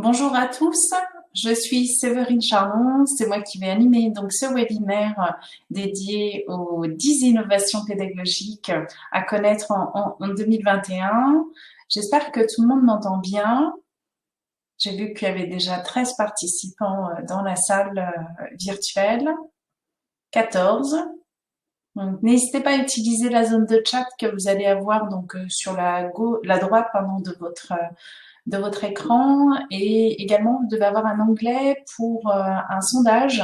Bonjour à tous, je suis Séverine Charmon, c'est moi qui vais animer donc ce webinaire dédié aux 10 innovations pédagogiques à connaître en 2021. J'espère que tout le monde m'entend bien. J'ai vu qu'il y avait déjà 13 participants dans la salle virtuelle, 14. Donc n'hésitez pas à utiliser la zone de chat que vous allez avoir donc sur la droite pardon, de votre écran, et également vous devez avoir un onglet pour un sondage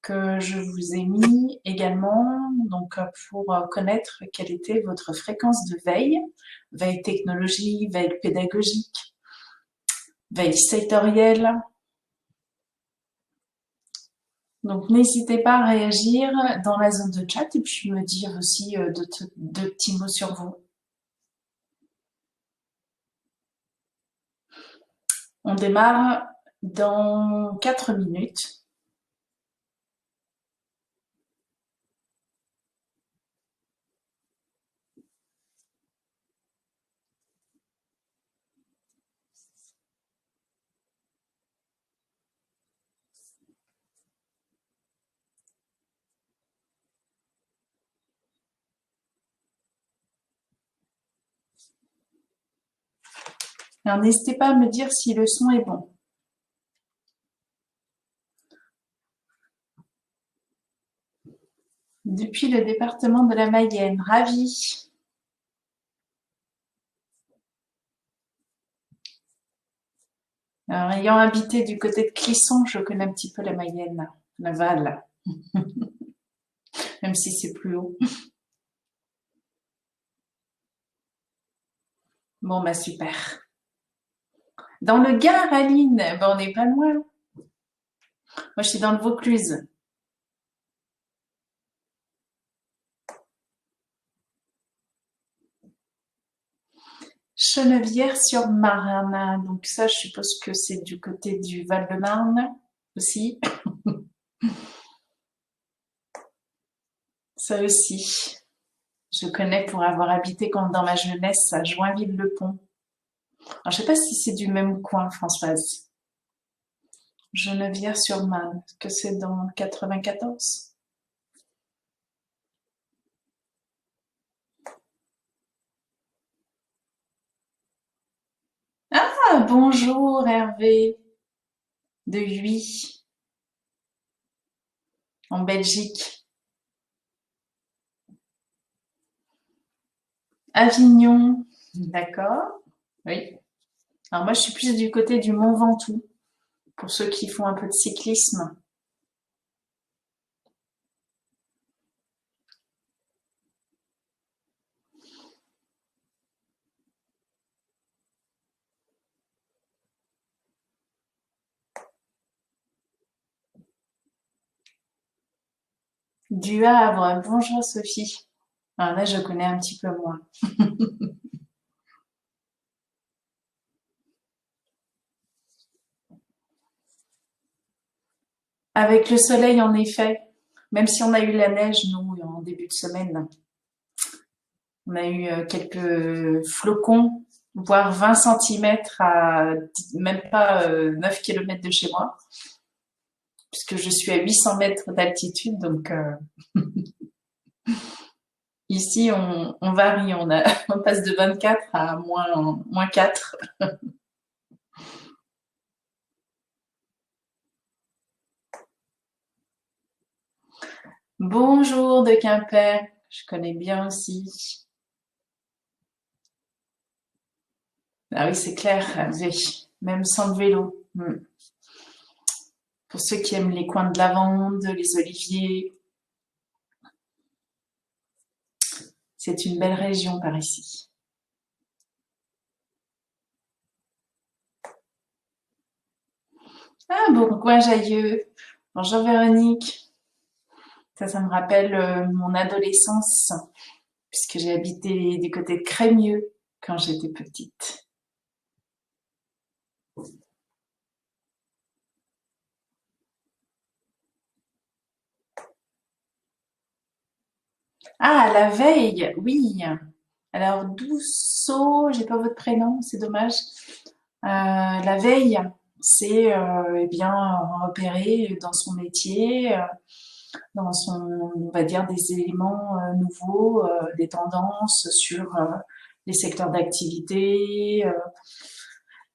que je vous ai mis également donc pour connaître quelle était votre fréquence de veille, veille technologie, veille pédagogique, veille sectorielle. Donc n'hésitez pas à réagir dans la zone de chat et puis me dire aussi deux petits mots sur vous. On démarre dans 4 minutes. Alors n'hésitez pas à me dire si le son est bon. Depuis le département de la Mayenne, ravi. Alors, ayant habité du côté de Clisson, je connais un petit peu la Mayenne, Laval, même si c'est plus haut. Bon, bah super. Dans le Gard, Aline, ben, on n'est pas loin. Moi, je suis dans le Vaucluse. Chenevière-sur-Marne. Donc ça, je suppose que c'est du côté du Val-de-Marne aussi. Ça aussi, je connais pour avoir habité quand dans ma jeunesse à Joinville-le-Pont. Alors, je sais pas si c'est du même coin, Françoise. Geneviève-sur-Marne, que c'est dans 94. Ah, bonjour Hervé de Huy, en Belgique. Avignon, d'accord. Oui. Alors moi, je suis plus du côté du Mont Ventoux, pour ceux qui font un peu de cyclisme. Du Havre, bonjour Sophie. Alors là, je connais un petit peu moins. Avec le soleil, en effet, même si on a eu la neige, nous, en début de semaine, on a eu quelques flocons, voire 20 centimètres à même pas 9 kilomètres de chez moi, puisque je suis à 800 mètres d'altitude. Donc ici, on varie, on passe de 24 à moins 4. Bonjour de Quimper, je connais bien aussi. Ah oui, c'est clair, même sans le vélo. Pour ceux qui aiment les coins de lavande, les oliviers, c'est une belle région par ici. Ah, Bourgoin-Jallieu. Bonjour Véronique. Ça me rappelle mon adolescence, puisque j'ai habité du côté de Crémieux quand j'étais petite. Ah, la veille, oui. Alors, Douceau, j'ai pas votre prénom, c'est dommage. La veille, c'est eh bien repérer dans son métier, dans son, on va dire, des éléments nouveaux, des tendances sur les secteurs d'activité,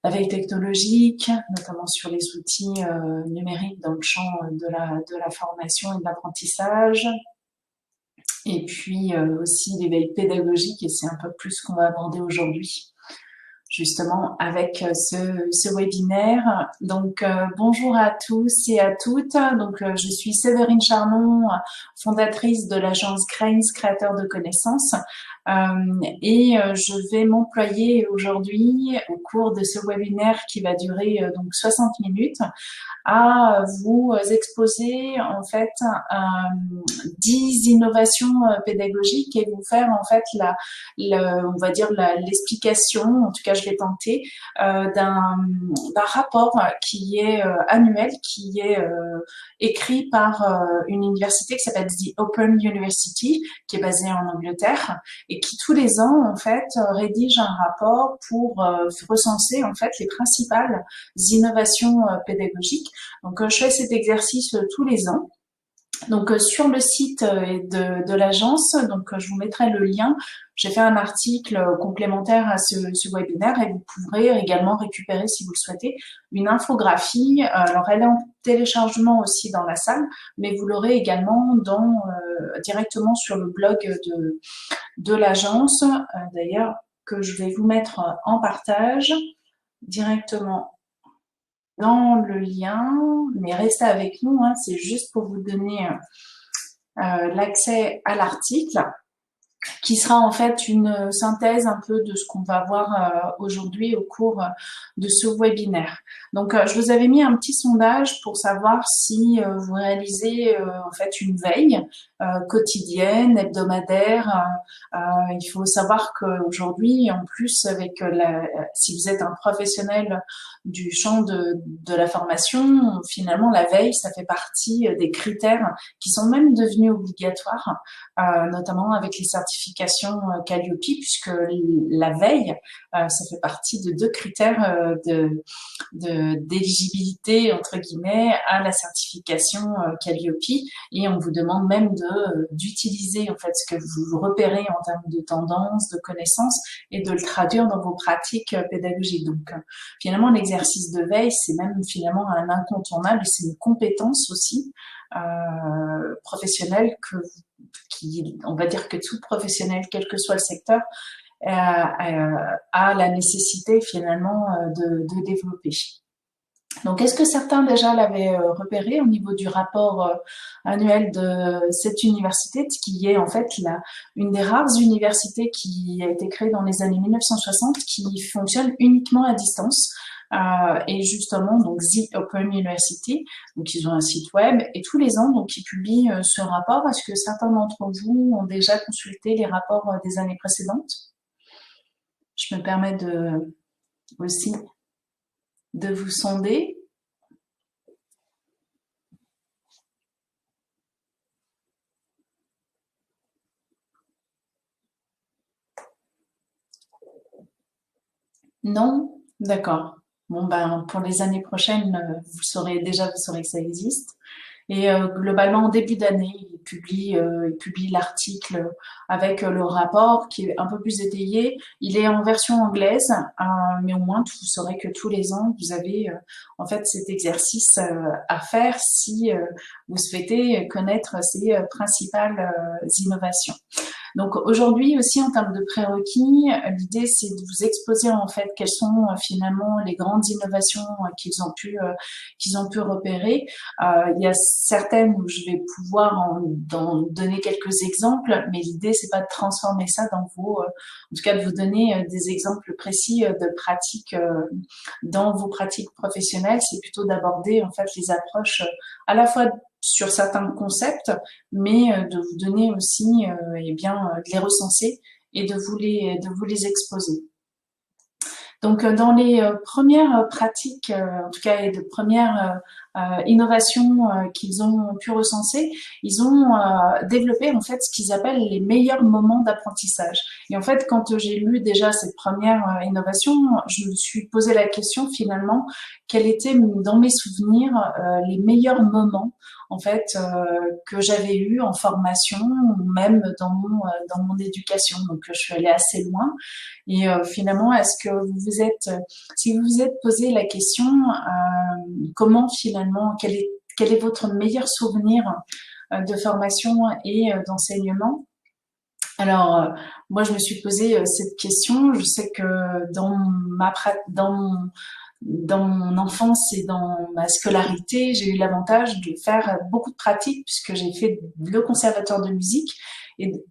la veille technologique, notamment sur les outils numériques dans le champ de la formation et de l'apprentissage. Et puis aussi l'éveil pédagogique, et c'est un peu plus ce qu'on va aborder aujourd'hui, justement avec ce webinaire. Donc bonjour à tous et à toutes. Donc je suis Séverine Charnon, fondatrice de l'agence Cranes, créateur de connaissances. Et je vais m'employer aujourd'hui au cours de ce webinaire qui va durer donc 60 minutes à vous exposer en fait 10 innovations pédagogiques et vous faire en fait on va dire l'explication, en tout cas je l'ai tenté, d'un rapport qui est annuel, qui est écrit par une université qui s'appelle The Open University, qui est basée en Angleterre et qui tous les ans en fait rédige un rapport pour recenser en fait les principales innovations pédagogiques. Donc je fais cet exercice tous les ans. Donc sur le site de l'agence, donc je vous mettrai le lien. J'ai fait un article complémentaire à ce webinaire et vous pourrez également récupérer, si vous le souhaitez, une infographie. Alors elle est en téléchargement aussi dans la salle, mais vous l'aurez également directement sur le blog de l'agence, d'ailleurs que je vais vous mettre en partage directement dans le lien, mais restez avec nous, hein, c'est juste pour vous donner l'accès à l'article, qui sera en fait une synthèse un peu de ce qu'on va voir aujourd'hui au cours de ce webinaire. Donc je vous avais mis un petit sondage pour savoir si vous réalisez en fait une veille quotidienne, hebdomadaire. Il faut savoir qu'aujourd'hui, en plus, avec si vous êtes un professionnel du champ de la formation, finalement la veille, ça fait partie des critères qui sont même devenus obligatoires, notamment avec les certifications Calliope, puisque la veille, ça fait partie de 2 critères d'éligibilité entre guillemets à la certification Calliope, et on vous demande même d'utiliser en fait ce que vous repérez en termes de tendances, de connaissances, et de le traduire dans vos pratiques pédagogiques. Donc finalement l'exercice de veille, c'est même finalement un incontournable, et c'est une compétence aussi professionnelle on va dire que tout professionnel, quel que soit le secteur, a la nécessité finalement de développer. Donc, est-ce que certains déjà l'avaient repéré au niveau du rapport annuel de cette université, qui est en fait une des rares universités qui a été créée dans les années 1960, qui fonctionne uniquement à distance. Et justement, donc The Open University, donc ils ont un site web, et tous les ans, donc ils publient ce rapport. Est-ce que certains d'entre vous ont déjà consulté les rapports des années précédentes? Je me permets aussi de vous sonder. Non? D'accord. Bon, ben, pour les années prochaines, vous saurez que ça existe. Et globalement, en début d'année, il publie l'article avec le rapport qui est un peu plus détaillé. Il est en version anglaise, mais au moins vous saurez que tous les ans, vous avez en fait cet exercice à faire si vous souhaitez connaître ces principales innovations. Donc aujourd'hui aussi en termes de prérequis, l'idée c'est de vous exposer en fait quelles sont finalement les grandes innovations qu'ils ont pu repérer. Il y a certaines où je vais pouvoir en donner quelques exemples, mais l'idée c'est pas de transformer ça dans en tout cas de vous donner des exemples précis de pratiques dans vos pratiques professionnelles. C'est plutôt d'aborder en fait les approches à la fois sur certains concepts, mais de vous donner aussi, de les recenser et de vous les exposer. Donc, dans les premières pratiques, en tout cas, et de premières innovations qu'ils ont pu recenser, ils ont développé en fait ce qu'ils appellent les meilleurs moments d'apprentissage. Et en fait, quand j'ai lu déjà cette première innovation, je me suis posé la question finalement, quels étaient dans mes souvenirs les meilleurs moments en fait que j'avais eu en formation ou même dans mon éducation. Donc je suis allée assez loin et finalement est-ce que vous vous êtes si vous vous êtes posé la question comment finalement quel est votre meilleur souvenir de formation et d'enseignement? Alors, moi, je me suis posé cette question. Je sais que dans mon enfance et dans ma scolarité, j'ai eu l'avantage de faire beaucoup de pratiques puisque j'ai fait le conservatoire de musique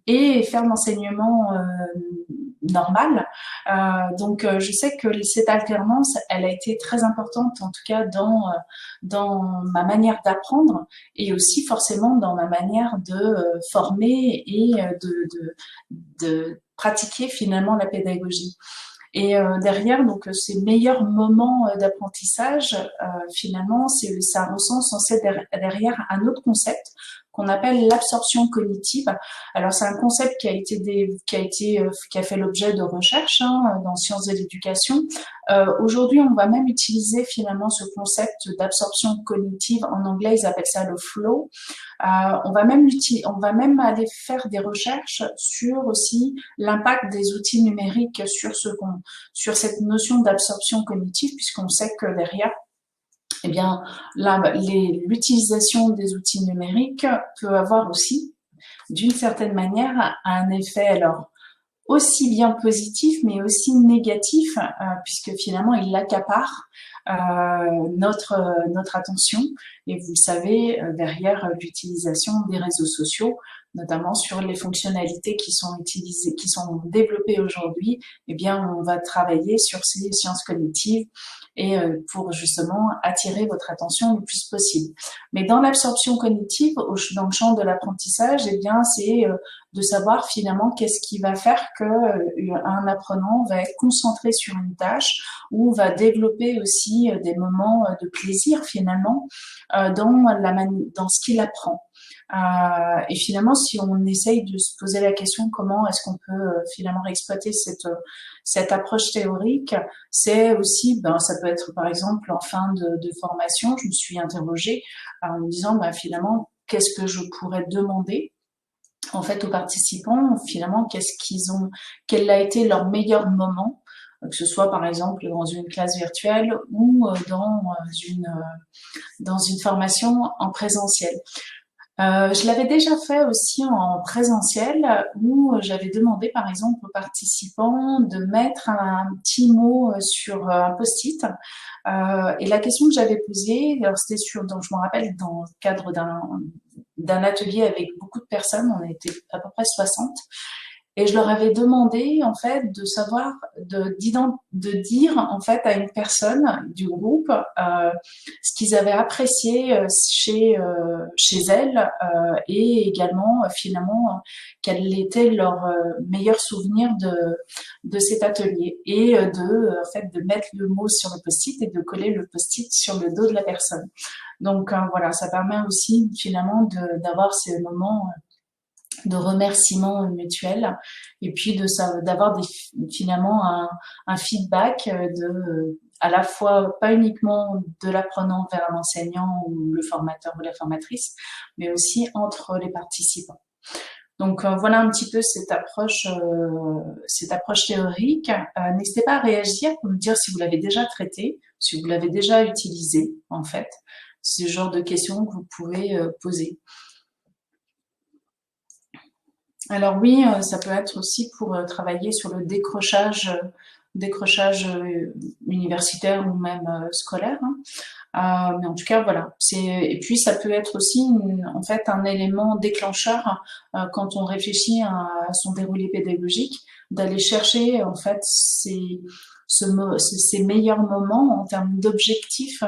et faire l'enseignement normal. Je sais que cette alternance, elle a été très importante, en tout cas dans ma manière d'apprendre et aussi forcément dans ma manière de former et de pratiquer finalement la pédagogie. Et derrière, donc ces meilleurs moments d'apprentissage, finalement, ça recense censé derrière un autre concept qu'on appelle l'absorption cognitive. Alors c'est un concept qui a fait l'objet de recherches dans sciences de l'éducation. Aujourd'hui, on va même utiliser finalement ce concept d'absorption cognitive. En anglais, ils appellent ça le flow. On va même aller faire des recherches sur aussi l'impact des outils numériques sur cette notion d'absorption cognitive, puisqu'on sait que derrière, eh bien, l'utilisation des outils numériques peut avoir aussi, d'une certaine manière, un effet alors aussi bien positif mais aussi négatif puisque finalement il accapare notre attention et vous le savez derrière l'utilisation des réseaux sociaux notamment sur les fonctionnalités qui sont utilisées, qui sont développées aujourd'hui, eh bien on va travailler sur ces sciences cognitives et pour justement attirer votre attention le plus possible. Mais dans l'absorption cognitive, dans le champ de l'apprentissage, eh bien c'est de savoir finalement qu'est-ce qui va faire que un apprenant va être concentré sur une tâche ou va développer aussi des moments de plaisir finalement dans ce qu'il apprend. Et finalement, si on essaye de se poser la question comment est-ce qu'on peut finalement exploiter cette approche théorique, c'est aussi, ça peut être par exemple en fin de formation, je me suis interrogée en me disant finalement qu'est-ce que je pourrais demander en fait aux participants, finalement quel a été leur meilleur moment, que ce soit par exemple dans une classe virtuelle ou dans une formation en présentiel. Je l'avais déjà fait aussi en présentiel où j'avais demandé par exemple aux participants de mettre un petit mot sur un post-it et la question que j'avais posée, alors c'était donc je me rappelle dans le cadre d'un atelier avec beaucoup de personnes, on était à peu près 60. Et je leur avais demandé, en fait, de savoir, de dire, en fait, à une personne du groupe, ce qu'ils avaient apprécié chez elle, et également, finalement, quel était leur meilleur souvenir de cet atelier. Et en fait, de mettre le mot sur le post-it et de coller le post-it sur le dos de la personne. Donc, voilà, ça permet aussi, finalement, d'avoir ces moments de remerciements mutuels et puis d'avoir finalement un feedback à la fois pas uniquement de l'apprenant vers l'enseignant ou le formateur ou la formatrice, mais aussi entre les participants. Donc voilà un petit peu cette approche théorique. N'hésitez pas à réagir pour me dire si vous l'avez déjà traité, si vous l'avez déjà utilisé en fait. C'est le genre de questions que vous pouvez poser. Alors oui, ça peut être aussi pour travailler sur le décrochage universitaire ou même scolaire. Mais en tout cas, voilà. Et puis ça peut être aussi en fait un élément déclencheur quand on réfléchit à son déroulé pédagogique, d'aller chercher en fait ces meilleurs moments en termes d'objectifs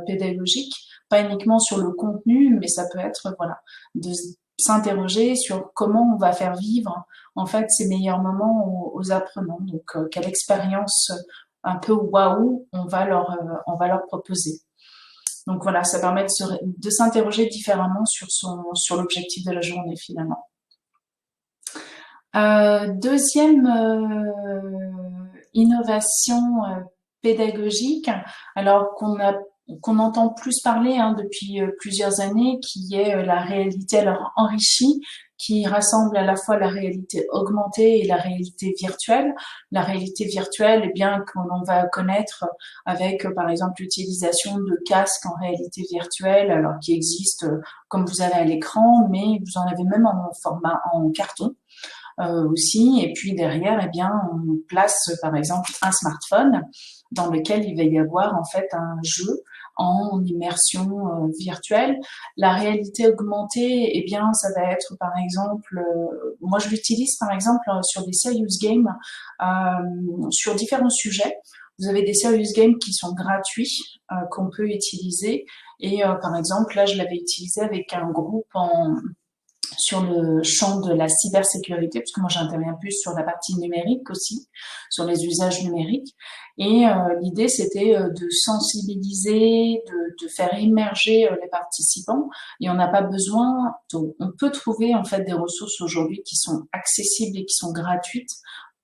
pédagogiques, pas uniquement sur le contenu, mais ça peut être voilà de s'interroger sur comment on va faire vivre en fait ces meilleurs moments aux apprenants. Donc quelle expérience un peu waouh on va leur proposer. Donc voilà, ça permet de s'interroger différemment sur l'objectif de la journée finalement. Deuxième innovation pédagogique, alors qu'on entend plus parler depuis plusieurs années, qui est la réalité alors enrichie, qui rassemble à la fois la réalité augmentée et la réalité virtuelle. La réalité virtuelle, eh bien, que l'on va connaître avec, par exemple, l'utilisation de casques en réalité virtuelle, alors qui existent comme vous avez à l'écran, mais vous en avez même en format en carton. Aussi. Et puis derrière, eh bien, on place par exemple un smartphone dans lequel il va y avoir en fait un jeu en immersion virtuelle. La réalité augmentée, eh bien, ça va être par exemple, moi je l'utilise par exemple sur des serious games, sur différents sujets. Vous avez des serious games qui sont gratuits, qu'on peut utiliser. Et par exemple, là, je l'avais utilisé avec un groupe sur le champ de la cybersécurité, parce que moi j'interviens plus sur la partie numérique aussi, sur les usages numériques. Et l'idée c'était de sensibiliser, de faire immerger les participants. Et on n'a pas besoin, on peut trouver en fait des ressources aujourd'hui qui sont accessibles et qui sont gratuites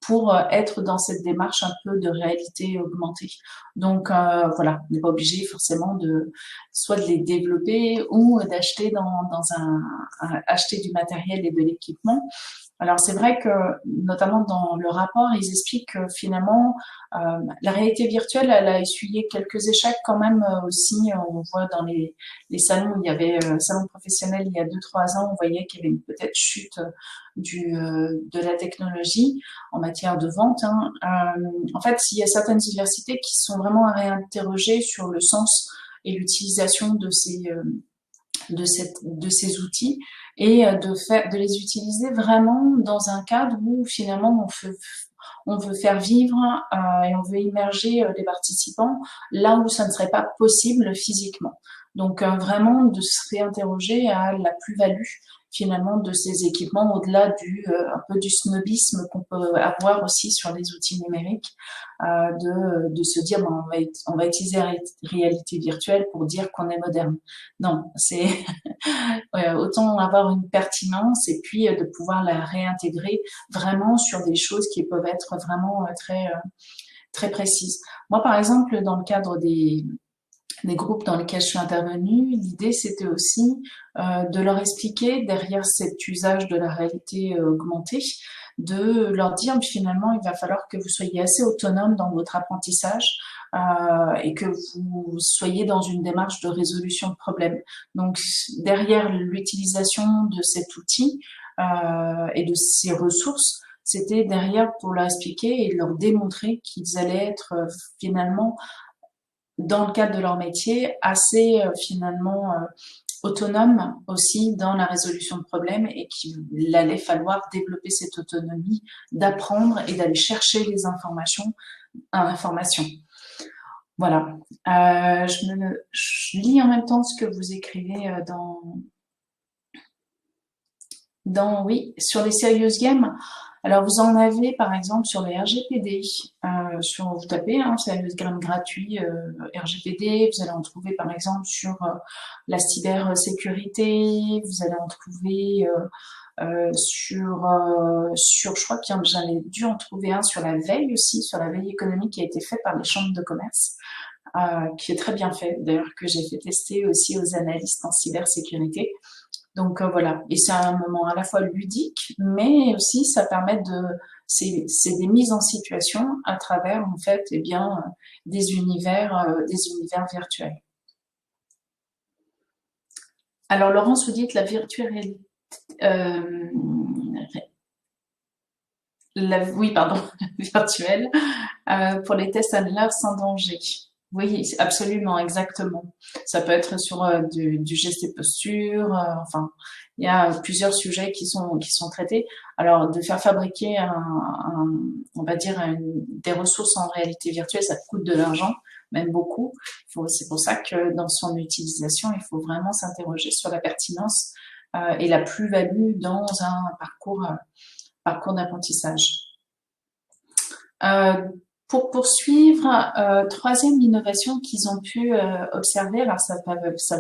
pour être dans cette démarche un peu de réalité augmentée. Donc voilà, on n'est pas obligé forcément de soit de les développer ou d'acheter acheter du matériel et de l'équipement. Alors c'est vrai que notamment dans le rapport, ils expliquent que finalement la réalité virtuelle, elle a essuyé quelques échecs quand même aussi. On voit dans les salons, il y avait salon professionnel il y a 2-3 ans, on voyait qu'il y avait une peut-être chute de la technologie en matière de vente. Hein. En fait, il y a certaines universités qui sont vraiment à réinterroger sur le sens et l'utilisation de ces outils et de les utiliser vraiment dans un cadre où finalement on veut faire vivre et on veut immerger les participants là où ça ne serait pas possible physiquement. Donc vraiment de se réinterroger à la plus-value finalement de ces équipements au-delà un peu du snobisme qu'on peut avoir aussi sur les outils numériques, de se dire bon, on va utiliser la réalité virtuelle pour dire qu'on est moderne. Non, c'est autant avoir une pertinence et puis de pouvoir la réintégrer vraiment sur des choses qui peuvent être vraiment très précises. Moi, par exemple, dans le cadre des groupes dans lesquels je suis intervenue, l'idée c'était aussi de leur expliquer derrière cet usage de la réalité augmentée, de leur dire finalement il va falloir que vous soyez assez autonome dans votre apprentissage et que vous soyez dans une démarche de résolution de problèmes. Donc derrière l'utilisation de cet outil et de ces ressources, c'était derrière pour leur expliquer et leur démontrer qu'ils allaient être finalement dans le cadre de leur métier, assez finalement autonome aussi dans la résolution de problèmes et qu'il allait falloir développer cette autonomie d'apprendre et d'aller chercher les informations. Voilà. Je lis en même temps ce que vous écrivez oui, sur les serious games. Alors, vous en avez, par exemple, sur les RGPD. Vous tapez, serious game gratuit, RGPD. Vous allez en trouver, par exemple, sur la cybersécurité. Vous allez en trouver je crois que j'en ai dû en trouver un sur la veille aussi, sur la veille économique qui a été faite par les chambres de commerce, qui est très bien fait, d'ailleurs, que j'ai fait tester aussi aux analystes en cybersécurité. Donc voilà, et c'est un moment à la fois ludique, mais aussi ça permet c'est des mises en situation à travers en fait, eh bien, des univers virtuels. Alors Laurence, vous dites la virtuelle oui, pardon, virtuelle pour les tests annuaires sans danger. Oui, absolument, exactement. Ça peut être sur du geste et posture. Enfin, il y a plusieurs sujets qui sont traités. Alors, de faire fabriquer on va dire des ressources en réalité virtuelle, ça coûte de l'argent, même beaucoup. C'est pour ça que dans son utilisation, il faut vraiment s'interroger sur la pertinence et la plus-value dans un parcours d'apprentissage. Pour poursuivre, troisième innovation qu'ils ont pu observer, alors ça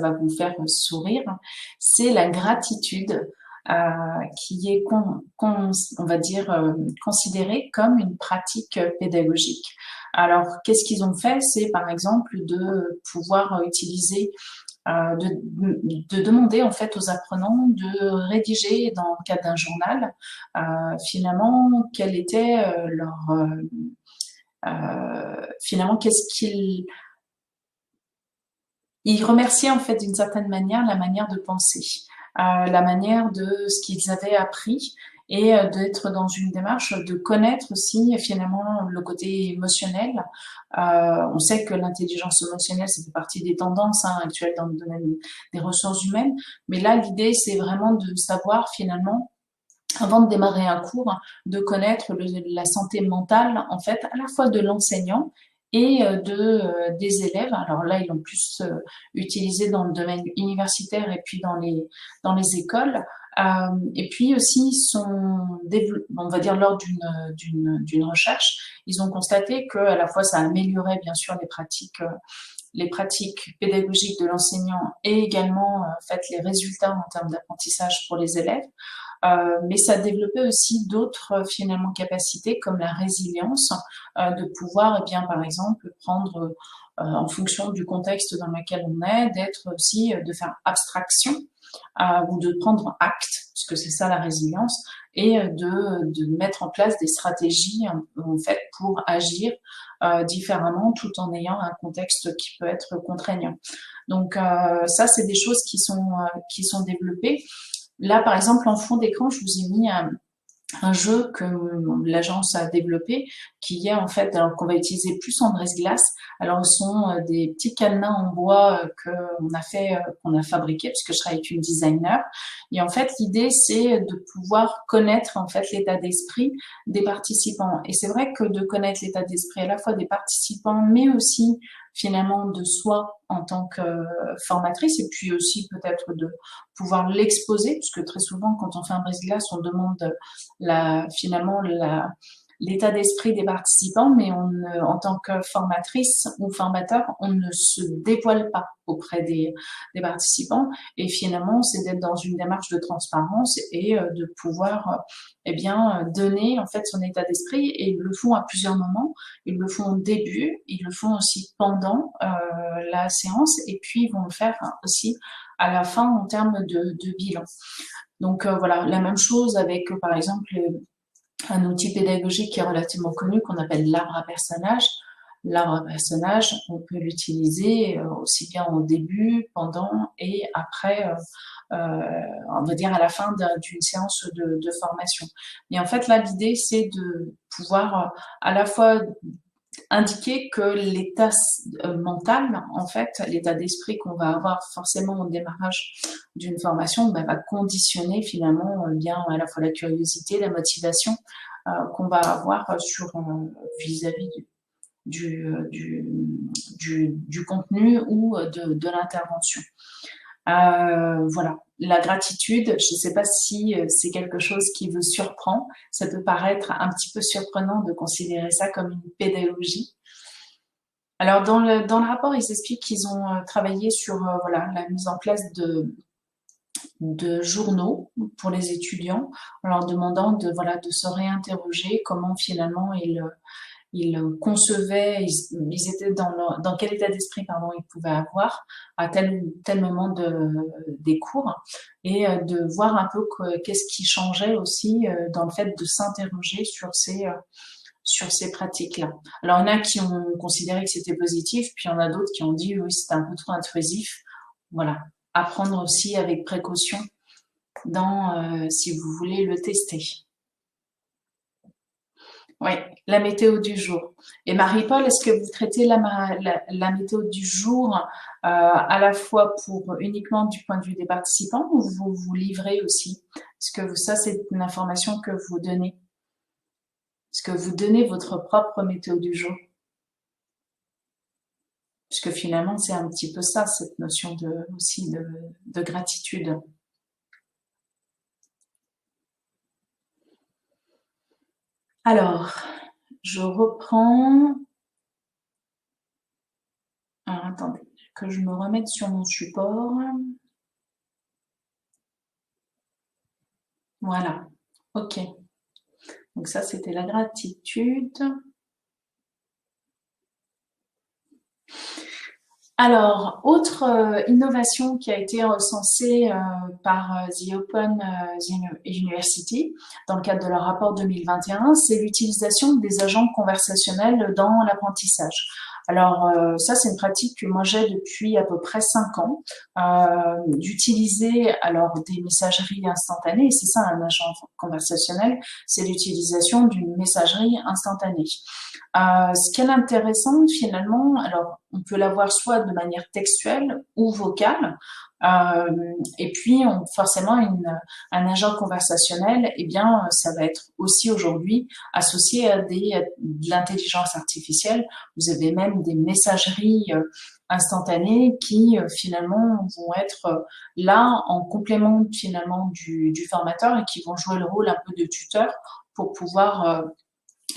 va vous faire sourire, c'est la gratitude qui est, on va dire, considérée comme une pratique pédagogique. Alors, qu'est-ce qu'ils ont fait? C'est par exemple de pouvoir utiliser de demander en fait aux apprenants de rédiger dans le cadre d'un journal finalement quel était leur finalement qu'est-ce qu'ils remerciaient en fait d'une certaine manière la manière de penser, la manière de ce qu'ils avaient appris et d'être dans une démarche de connaître aussi finalement le côté émotionnel. On sait que l'intelligence émotionnelle, ça fait partie des tendances actuelles dans le domaine des ressources humaines, mais là l'idée c'est vraiment de savoir finalement avant de démarrer un cours, de connaître la santé mentale, en fait, à la fois de l'enseignant et des élèves. Alors là, ils l'ont plus utilisé dans le domaine universitaire et puis dans les écoles. Et puis aussi, on va dire lors d'une recherche, ils ont constaté que à la fois ça améliorait bien sûr les pratiques pédagogiques de l'enseignant et également en fait les résultats en termes d'apprentissage pour les élèves. Mais ça développait aussi d'autres finalement capacités comme la résilience, de pouvoir, eh bien, par exemple, prendre en fonction du contexte dans lequel on est, d'être aussi, de faire abstraction ou de prendre acte, puisque c'est ça la résilience, et de mettre en place des stratégies en fait pour agir différemment tout en ayant un contexte qui peut être contraignant. Donc ça, c'est des choses qui sont développées. Là, par exemple, en fond d'écran, je vous ai mis un jeu que l'agence a développé, qui est en fait, alors qu'on va utiliser plus en brise-glace. Alors, ce sont des petits cadenas en bois qu'on a fabriqué, puisque je travaille avec une designer. Et en fait, l'idée, c'est de pouvoir connaître en fait l'état d'esprit des participants. Et c'est vrai que de connaître l'état d'esprit à la fois des participants, mais aussi finalement de soi en tant que formatrice, et puis aussi peut-être de pouvoir l'exposer, puisque très souvent, quand on fait un brise-glace, on demande finalement l'état d'esprit des participants, mais en tant que formatrice ou formateur, on ne se dévoile pas auprès des participants. Et finalement, c'est d'être dans une démarche de transparence et de pouvoir, eh bien, donner en fait son état d'esprit. Et ils le font à plusieurs moments. Ils le font au début, ils le font aussi pendant la séance, et puis ils vont le faire aussi à la fin en termes de bilan. Donc voilà, la même chose avec par exemple un outil pédagogique qui est relativement connu qu'on appelle l'arbre à personnages. L'arbre à personnages, on peut l'utiliser aussi bien au début, pendant et après, on va dire à la fin d'une séance de formation. Et en fait, là, l'idée, c'est de pouvoir à la fois indiquer que l'état mental, en fait, l'état d'esprit qu'on va avoir forcément au démarrage d'une formation, ben, va conditionner finalement bien à la fois la curiosité, la motivation qu'on va avoir sur vis-à-vis du contenu ou de l'intervention. Voilà, la gratitude, je ne sais pas si c'est quelque chose qui vous surprend. Ça peut paraître un petit peu surprenant de considérer ça comme une pédagogie. Alors, dans le rapport, ils expliquent qu'ils ont travaillé sur voilà, la mise en place de journaux pour les étudiants, en leur demandant voilà, de se réinterroger comment finalement ils concevaient, ils étaient dans quel état d'esprit pardon ils pouvaient avoir à tel moment des cours, et de voir un peu qu'est-ce qui changeait aussi dans le fait de s'interroger sur ces pratiques-là. Alors, il y en a qui ont considéré que c'était positif, puis il y en a d'autres qui ont dit oui, c'était un peu trop intrusif. Voilà, apprendre aussi avec précaution si vous voulez le tester. Oui, la météo du jour. Et Marie-Paul, est-ce que vous traitez la météo du jour à la fois uniquement du point de vue des participants, ou vous vous livrez aussi? Est-ce que ça, c'est une information que vous donnez? Est-ce que vous donnez votre propre météo du jour? Puisque finalement, c'est un petit peu ça, cette notion aussi de gratitude. Alors, Je reprends. Alors, attendez, que je me remette sur mon support. Voilà. OK. Donc ça, c'était la gratitude. Alors, autre innovation qui a été recensée par The Open University dans le cadre de leur rapport 2021, c'est l'utilisation des agents conversationnels dans l'apprentissage. Alors, ça, c'est une pratique que moi j'ai depuis à peu près 5 ans, d'utiliser alors des messageries instantanées, et c'est ça un agent conversationnel, c'est l'utilisation d'une messagerie instantanée. Ce qui est intéressant finalement, alors on peut l'avoir soit de manière textuelle ou vocale, et puis forcément un agent conversationnel, eh bien ça va être aussi aujourd'hui associé à de l'intelligence artificielle. Vous avez même des messageries instantanées qui finalement vont être là en complément finalement du formateur et qui vont jouer le rôle un peu de tuteur pour pouvoir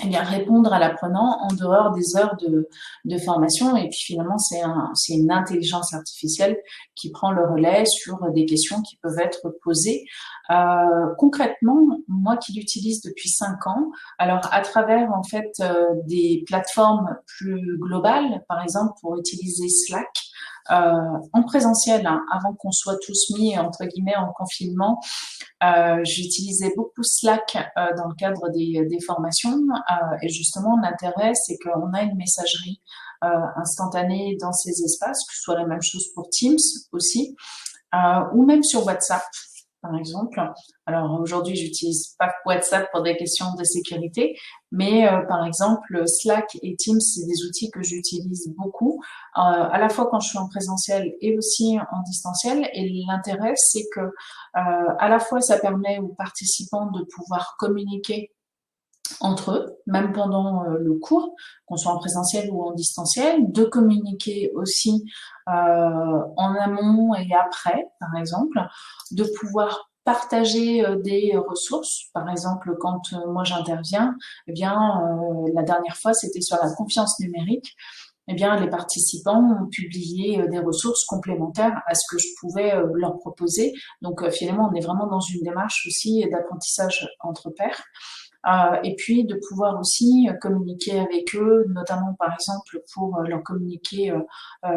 eh bien, répondre à l'apprenant en dehors des heures de formation. Et puis finalement, c'est une intelligence artificielle qui prend le relais sur des questions qui peuvent être posées. Concrètement, moi qui l'utilise depuis 5 ans, alors à travers en fait des plateformes plus globales, par exemple pour utiliser Slack, en présentiel, hein, avant qu'on soit tous mis entre guillemets en confinement, j'utilisais beaucoup Slack dans le cadre des formations et justement l'intérêt c'est qu'on a une messagerie instantanée dans ces espaces, que ce soit la même chose pour Teams aussi, ou même sur WhatsApp par exemple. Alors aujourd'hui, j'utilise pas WhatsApp pour des questions de sécurité, mais par exemple Slack et Teams, c'est des outils que j'utilise beaucoup, à la fois quand je suis en présentiel et aussi en distanciel. Et l'intérêt, c'est que à la fois ça permet aux participants de pouvoir communiquer entre eux, même pendant le cours, qu'on soit en présentiel ou en distanciel, de communiquer aussi en amont et après, par exemple, de pouvoir partager des ressources. Par exemple, quand moi j'interviens, eh bien, la dernière fois, c'était sur la confiance numérique. Eh bien, les participants ont publié des ressources complémentaires à ce que je pouvais leur proposer. Donc, finalement, on est vraiment dans une démarche aussi d'apprentissage entre pairs. Et puis de pouvoir aussi communiquer avec eux, notamment par exemple pour leur communiquer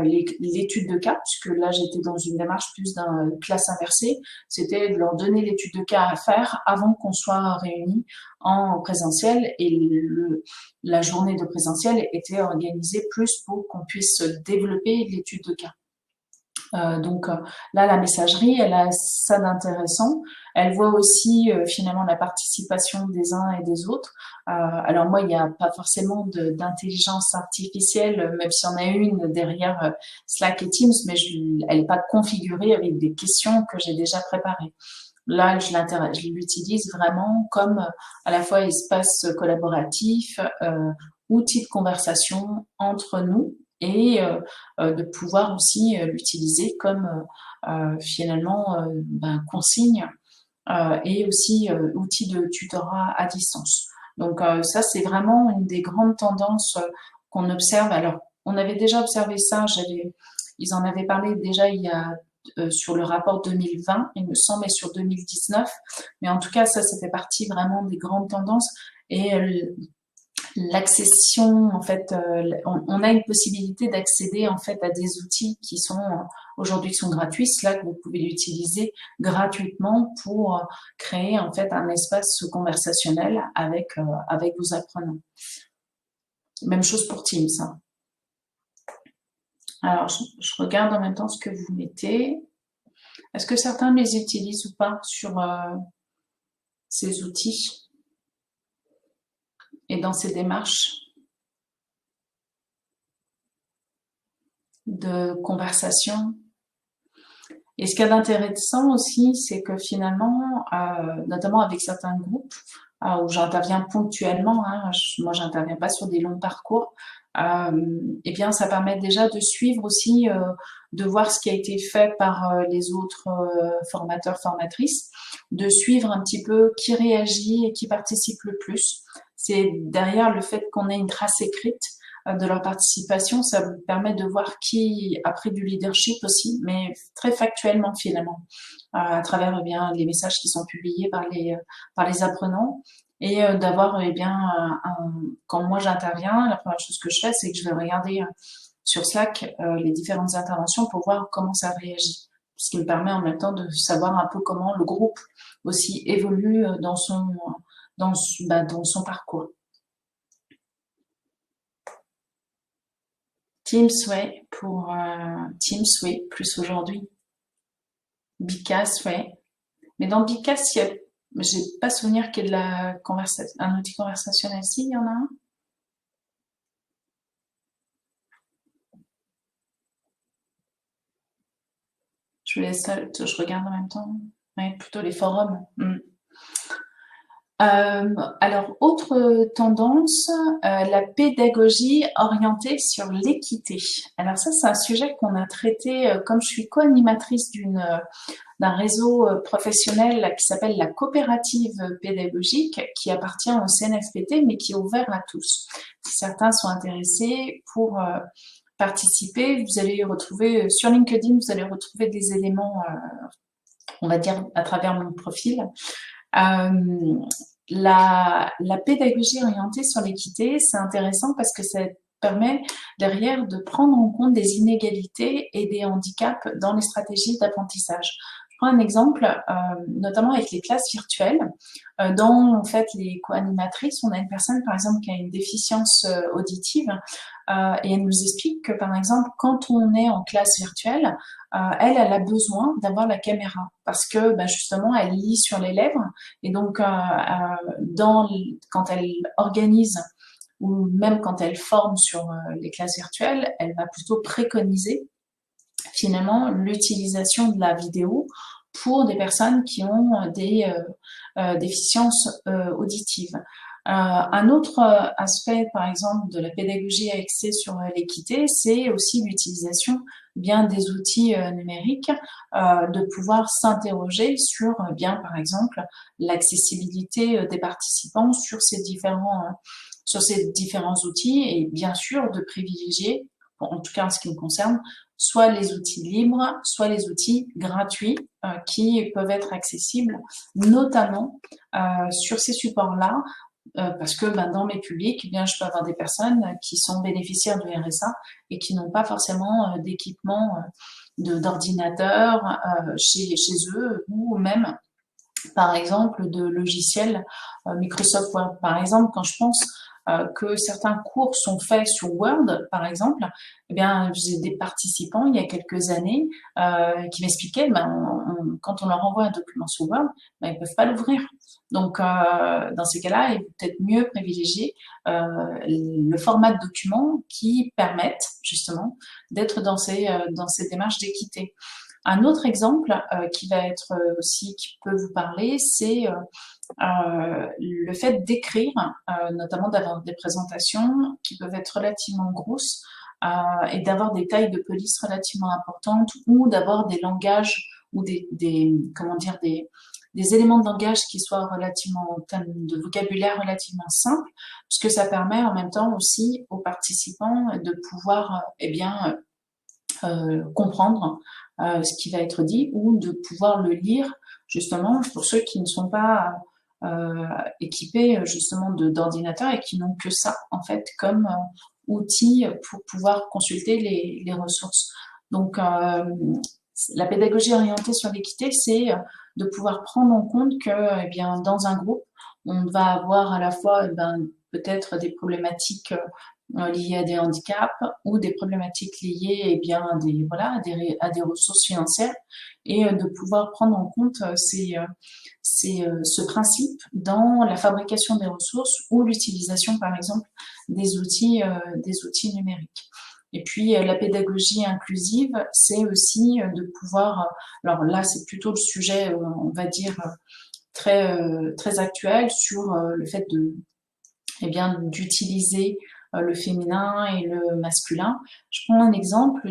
l'étude de cas, puisque là j'étais dans une démarche plus d'un classe inversée, c'était de leur donner l'étude de cas à faire avant qu'on soit réunis en présentiel, et la journée de présentiel était organisée plus pour qu'on puisse développer l'étude de cas. Donc là, la messagerie, elle a ça d'intéressant. Elle voit aussi finalement la participation des uns et des autres. Alors moi, il n'y a pas forcément d'intelligence artificielle, même s'il y en a une derrière Slack et Teams, mais elle n'est pas configurée avec des questions que j'ai déjà préparées. Là, je l'utilise vraiment comme à la fois espace collaboratif, outil de conversation entre nous, et de pouvoir aussi l'utiliser comme finalement consigne et aussi outil de tutorat à distance. Donc ça, c'est vraiment une des grandes tendances qu'on observe. Alors, on avait déjà observé ça, ils en avaient parlé déjà il y a sur le rapport 2020, il me semble, et sur 2019. Mais en tout cas, ça fait partie vraiment des grandes tendances. Et l'accession, en fait, on a une possibilité d'accéder en fait à des outils qui sont aujourd'hui sont gratuits. Slack, vous pouvez l'utiliser gratuitement pour créer en fait un espace conversationnel avec vos apprenants. Même chose pour Teams, hein. Alors, je regarde en même temps ce que vous mettez. Est-ce que certains les utilisent ou pas sur ces outils et dans ces démarches de conversation? Et ce qu'il y a d'intéressant aussi, c'est que finalement, notamment avec certains groupes où j'interviens ponctuellement, hein, moi j'interviens pas sur des longs parcours, eh bien ça permet déjà de suivre aussi, de voir ce qui a été fait par les autres formateurs, formatrices, de suivre un petit peu qui réagit et qui participe le plus. c'est derrière le fait qu'on ait une trace écrite de leur participation, ça vous permet de voir qui a pris du leadership aussi, mais très factuellement finalement, à travers eh bien les messages qui sont publiés par les apprenants et d'avoir eh bien quand moi j'interviens, la première chose que je fais, c'est que je vais regarder sur Slack les différentes interventions pour voir comment ça réagit, ce qui me permet en même temps de savoir un peu comment le groupe aussi évolue dans dans son parcours. Teams, ouais, pour Teams, oui, plus aujourd'hui. Bicas, ouais. Mais dans Bicas, j'ai pas souvenir qu'il y ait un outil conversationnel. Si, il y en a un. Je regarde en même temps. Ouais, plutôt les forums. Alors, autre tendance, la pédagogie orientée sur l'équité. Alors ça, c'est un sujet qu'on a traité, comme je suis co-animatrice d'un réseau professionnel qui s'appelle la coopérative pédagogique, qui appartient au CNFPT, mais qui est ouvert à tous. Si certains sont intéressés pour participer, vous allez retrouver, sur LinkedIn, vous allez retrouver des éléments, on va dire, à travers mon profil. La pédagogie orientée sur l'équité, c'est intéressant parce que ça permet derrière de prendre en compte des inégalités et des handicaps dans les stratégies d'apprentissage. Je prends un exemple, notamment avec les classes virtuelles. Dans en fait les co-animatrices, on a une personne par exemple qui a une déficience auditive et elle nous explique que par exemple quand on est en classe virtuelle, elle a besoin d'avoir la caméra parce que justement elle lit sur les lèvres et donc quand elle organise ou même quand elle forme sur les classes virtuelles, elle va plutôt préconiser finalement l'utilisation de la vidéo pour des personnes qui ont des déficiences auditives. Un autre aspect, par exemple, de la pédagogie axée sur l'équité, c'est aussi l'utilisation bien des outils numériques, de pouvoir s'interroger sur bien, par exemple, l'accessibilité des participants sur ces différents outils et bien sûr de privilégier, en tout cas en ce qui me concerne, soit les outils libres, soit les outils gratuits qui peuvent être accessibles, notamment sur ces supports-là, parce que dans mes publics, eh bien, je peux avoir des personnes qui sont bénéficiaires du RSA et qui n'ont pas forcément d'équipement d'ordinateur chez eux, ou même, par exemple, de logiciels Microsoft Word. Par exemple, quand je pense que certains cours sont faits sur Word, par exemple, eh bien, j'ai des participants il y a quelques années qui m'expliquaient, quand on leur envoie un document sur Word, ils peuvent pas l'ouvrir. Donc, dans ces cas-là, il est peut-être mieux privilégier le format de document qui permettent justement d'être dans ces démarches d'équité. Un autre exemple qui va être aussi, qui peut vous parler, c'est le fait d'écrire, notamment d'avoir des présentations qui peuvent être relativement grosses et d'avoir des tailles de police relativement importantes ou d'avoir des langages ou des éléments de langage qui soient relativement, en termes de vocabulaire relativement simples, puisque ça permet en même temps aussi aux participants de pouvoir comprendre ce qui va être dit ou de pouvoir le lire justement pour ceux qui ne sont pas équipés justement d'ordinateurs et qui n'ont que ça en fait comme outil pour pouvoir consulter les ressources. Donc la pédagogie orientée sur l'équité, c'est de pouvoir prendre en compte que dans un groupe, on va avoir à la fois peut-être des problématiques liées à des handicaps ou des problématiques liées à des ressources financières et de pouvoir prendre en compte ce principe dans la fabrication des ressources ou l'utilisation par exemple des outils numériques. Et puis la pédagogie inclusive, c'est aussi de pouvoir, alors là c'est plutôt le sujet on va dire très actuel sur le fait d'utiliser le féminin et le masculin. Je prends un exemple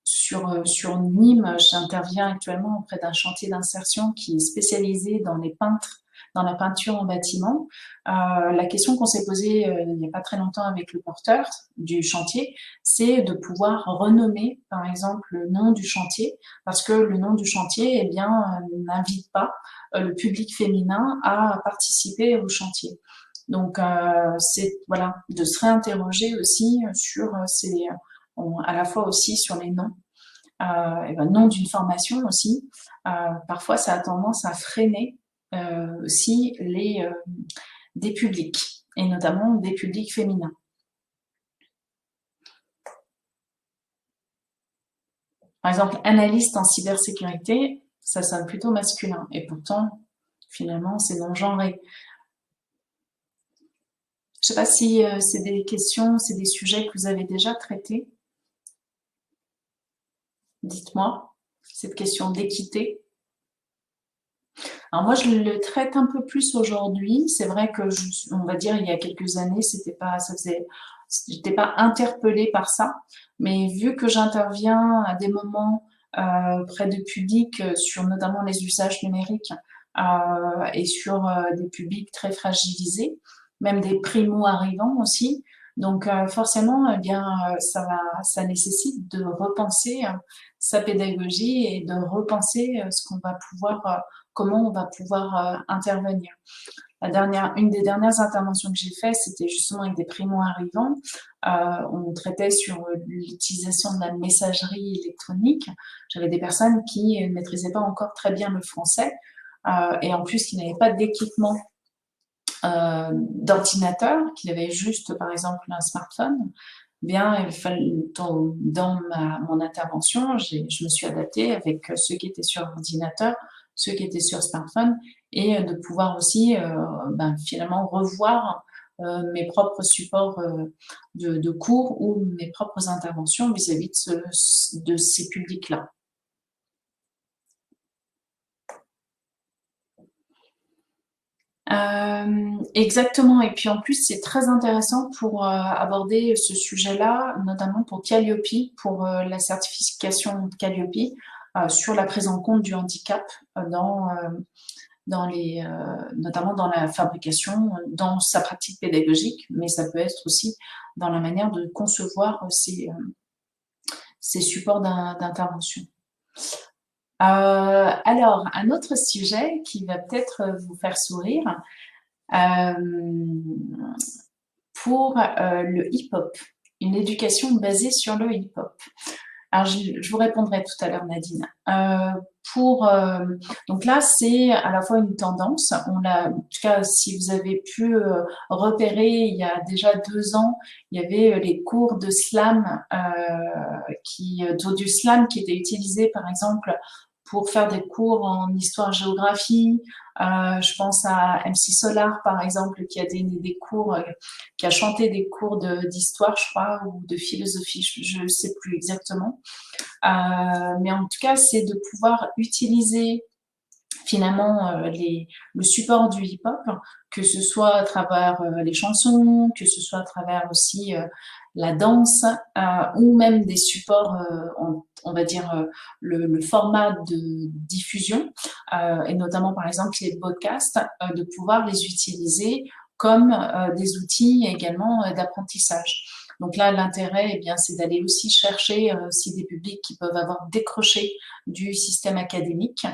sur Nîmes. J'interviens actuellement auprès d'un chantier d'insertion qui est spécialisé dans les peintres dans la peinture en bâtiment. La question qu'on s'est posée il n'y a pas très longtemps avec le porteur du chantier, c'est de pouvoir renommer, par exemple, le nom du chantier, parce que le nom du chantier, eh bien, n'invite pas le public féminin à participer au chantier. Donc, c'est voilà, de se réinterroger aussi sur à la fois aussi sur les noms, et ben, nom d'une formation aussi. Parfois, ça a tendance à freiner aussi des publics, et notamment des publics féminins. Par exemple, analyste en cybersécurité, ça sonne plutôt masculin, et pourtant, finalement, c'est non-genré. Je ne sais pas si c'est des questions, c'est des sujets que vous avez déjà traités. Dites-moi, cette question d'équité. Alors moi, je le traite un peu plus aujourd'hui. C'est vrai que, on va dire, il y a quelques années, j'étais pas interpellée par ça. Mais vu que j'interviens à des moments près de publics sur notamment les usages numériques et sur des publics très fragilisés, même des primo-arrivants aussi. Donc forcément, eh bien, ça nécessite de repenser sa pédagogie et de repenser comment on va pouvoir intervenir. Une des dernières interventions que j'ai faites, c'était justement avec des primo-arrivants. On traitait sur l'utilisation de la messagerie électronique. J'avais des personnes qui ne maîtrisaient pas encore très bien le français et en plus qui n'avaient pas d'équipement d'ordinateur, qui avaient juste par exemple un smartphone. Bien, dans mon intervention, je me suis adaptée avec ceux qui étaient sur ordinateur, ceux qui étaient sur smartphone, et de pouvoir aussi finalement revoir mes propres supports de cours ou mes propres interventions vis-à-vis de ces publics-là. Exactement. Et puis en plus, c'est très intéressant pour aborder ce sujet-là, notamment pour Calliope, pour la certification Calliope, sur la prise en compte du handicap notamment dans la fabrication, dans sa pratique pédagogique, mais ça peut être aussi dans la manière de concevoir ces supports d'intervention. Alors, un autre sujet qui va peut-être vous faire sourire, pour le hip-hop, une éducation basée sur le hip-hop. Alors, je vous répondrai tout à l'heure, Nadine. Donc là, c'est à la fois une tendance. En tout cas, si vous avez pu repérer, il y a déjà 2 ans, il y avait les cours de slam, du slam qui étaient utilisés, par exemple, pour faire des cours en histoire-géographie. Je pense à MC Solar, par exemple, qui a donné des cours, qui a chanté des cours d'histoire, je crois, ou de philosophie, je ne sais plus exactement. Mais en tout cas, c'est de pouvoir utiliser finalement le support du hip-hop, que ce soit à travers les chansons, que ce soit à travers aussi la danse, ou même des supports, on va dire le format de diffusion, et notamment par exemple les podcasts, de pouvoir les utiliser comme des outils également d'apprentissage. Donc là, l'intérêt, eh bien, c'est d'aller aussi chercher aussi des publics qui peuvent avoir décroché du système académique.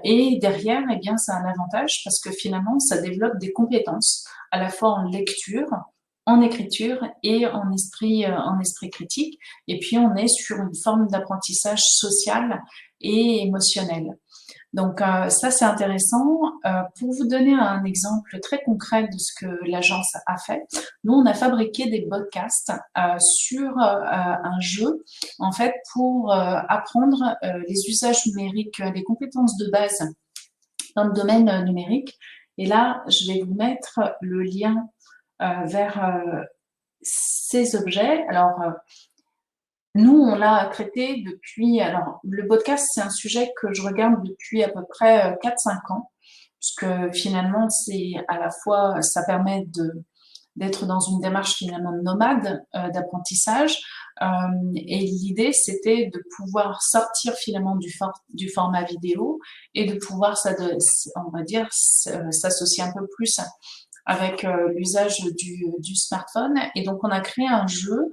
Et derrière, eh bien, c'est un avantage parce que finalement, ça développe des compétences à la fois en lecture, en écriture et en esprit critique. Et puis, on est sur une forme d'apprentissage social et émotionnel. Donc ça, c'est intéressant. Pour vous donner un exemple très concret de ce que l'agence a fait, nous, on a fabriqué des podcasts sur un jeu, en fait, pour apprendre les usages numériques, les compétences de base dans le domaine numérique. Et là, je vais vous mettre le lien vers ces objets. Alors, nous, on l'a traité depuis. Alors, le podcast, c'est un sujet que je regarde depuis à peu près 4-5 ans, puisque finalement, c'est à la fois, ça permet d'être dans une démarche finalement nomade d'apprentissage. Et l'idée, c'était de pouvoir sortir finalement du format vidéo et de pouvoir, on va dire, s'associer un peu plus avec l'usage du smartphone. Et donc, on a créé un jeu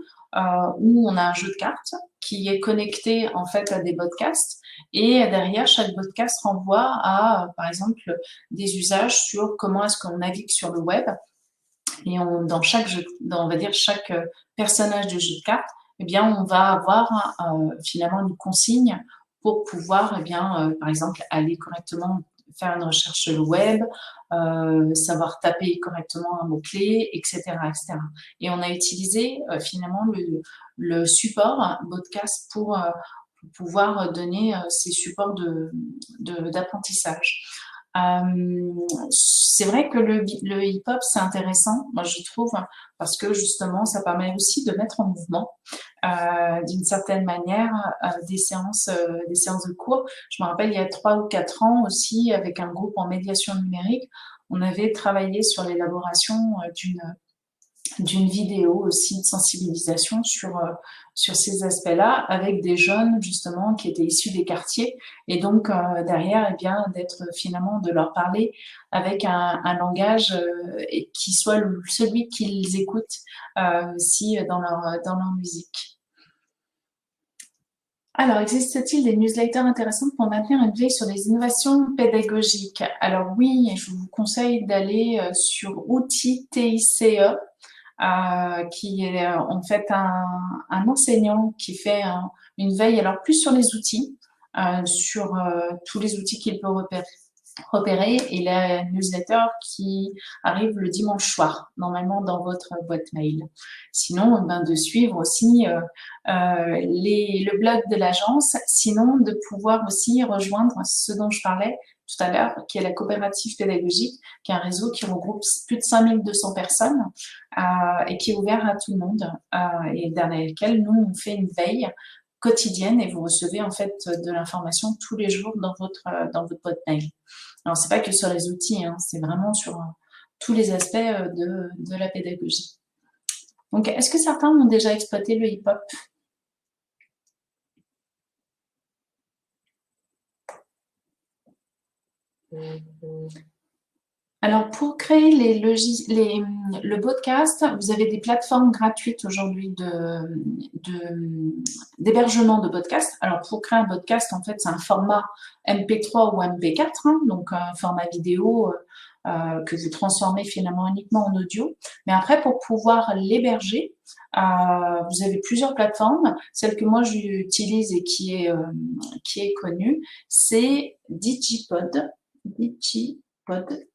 où on a un jeu de cartes qui est connecté en fait à des podcasts. Et derrière, chaque podcast renvoie à, par exemple, des usages sur comment est-ce qu'on navigue sur le web. Et dans chaque jeu, on va dire chaque personnage du jeu de cartes, eh bien, on va avoir finalement une consigne pour pouvoir, eh bien, par exemple, aller correctement faire une recherche sur le web, savoir taper correctement un mot-clé, etc., etc. Et on a utilisé finalement le support podcast pour pouvoir donner ces supports d'apprentissage. C'est vrai que le hip-hop, c'est intéressant, moi je trouve, parce que justement, ça permet aussi de mettre en mouvement, d'une certaine manière, des séances de cours. Je me rappelle, il y a 3 ou 4 ans aussi, avec un groupe en médiation numérique, on avait travaillé sur l'élaboration d'une vidéo aussi de sensibilisation sur ces aspects-là avec des jeunes justement qui étaient issus des quartiers et donc derrière eh bien d'être finalement de leur parler avec un langage qui soit celui qu'ils écoutent aussi dans leur musique. Alors, existe-t-il des newsletters intéressantes pour maintenir une veille sur les innovations pédagogiques? Alors oui, je vous conseille d'aller sur Outils TICE, qui est en fait un enseignant qui fait une veille, alors plus sur les outils, sur tous les outils qu'il peut repérer et la newsletter qui arrive le dimanche soir, normalement dans votre boîte mail. Sinon, ben, de suivre aussi le blog de l'agence, sinon de pouvoir aussi rejoindre ce dont je parlais tout à l'heure, qui est la coopérative pédagogique, qui est un réseau qui regroupe plus de 5200 personnes et qui est ouvert à tout le monde et dans lequel nous, on fait une veille quotidienne et vous recevez en fait de l'information tous les jours dans votre boîte mail. Alors, c'est pas que sur les outils, hein, c'est vraiment sur tous les aspects de la pédagogie. Donc, est-ce que certains ont déjà exploité le hip-hop? Alors, pour créer le podcast, vous avez des plateformes gratuites aujourd'hui d'hébergement de podcasts. Alors, pour créer un podcast, en fait, c'est un format MP3 ou MP4, hein, donc un format vidéo que vous transformez finalement uniquement en audio. Mais après, pour pouvoir l'héberger, vous avez plusieurs plateformes. Celle que moi j'utilise et qui est connue, c'est Digipod. Digipod.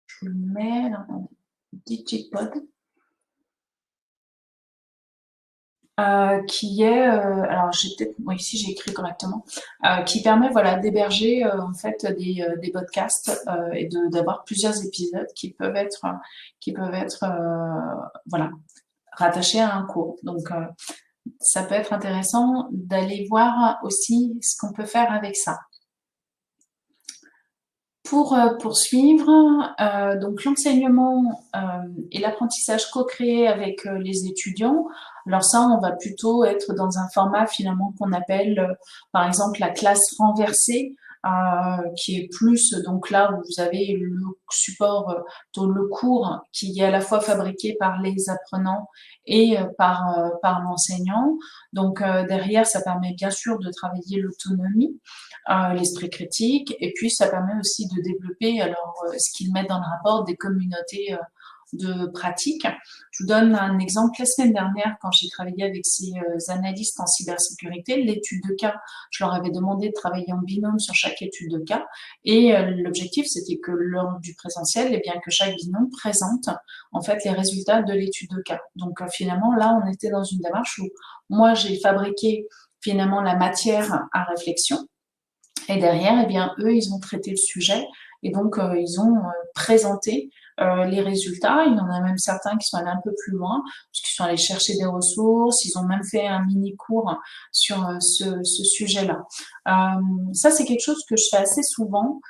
Je le mets dans Digipod, qui est, alors j'ai peut-être, oui, ici j'ai écrit correctement, qui permet voilà d'héberger en fait des podcasts et d'avoir plusieurs épisodes qui peuvent être voilà rattachés à un cours. Donc ça peut être intéressant d'aller voir aussi ce qu'on peut faire avec ça. Pour poursuivre, donc l'enseignement et l'apprentissage co-créé avec les étudiants. Alors ça, on va plutôt être dans un format finalement qu'on appelle, par exemple, la classe renversée, qui est plus donc là où vous avez le support, le cours qui est à la fois fabriqué par les apprenants et par l'enseignant. Donc derrière, ça permet bien sûr de travailler l'autonomie, l'esprit critique, et puis ça permet aussi de développer alors ce qu'ils mettent dans le rapport des communautés de pratique. Je vous donne un exemple. La semaine dernière, quand j'ai travaillé avec ces analystes en cybersécurité, l'étude de cas, je leur avais demandé de travailler en binôme sur chaque étude de cas, et l'objectif c'était que lors du présentiel, eh bien que chaque binôme présente en fait les résultats de l'étude de cas. Donc finalement là, on était dans une démarche où moi j'ai fabriqué finalement la matière à réflexion. Et derrière, eh bien, eux, ils ont traité le sujet et donc ils ont présenté les résultats. Il y en a même certains qui sont allés un peu plus loin, puisqu'ils sont allés chercher des ressources. Ils ont même fait un mini-cours sur ce sujet-là. Ça, c'est quelque chose que je fais assez souvent.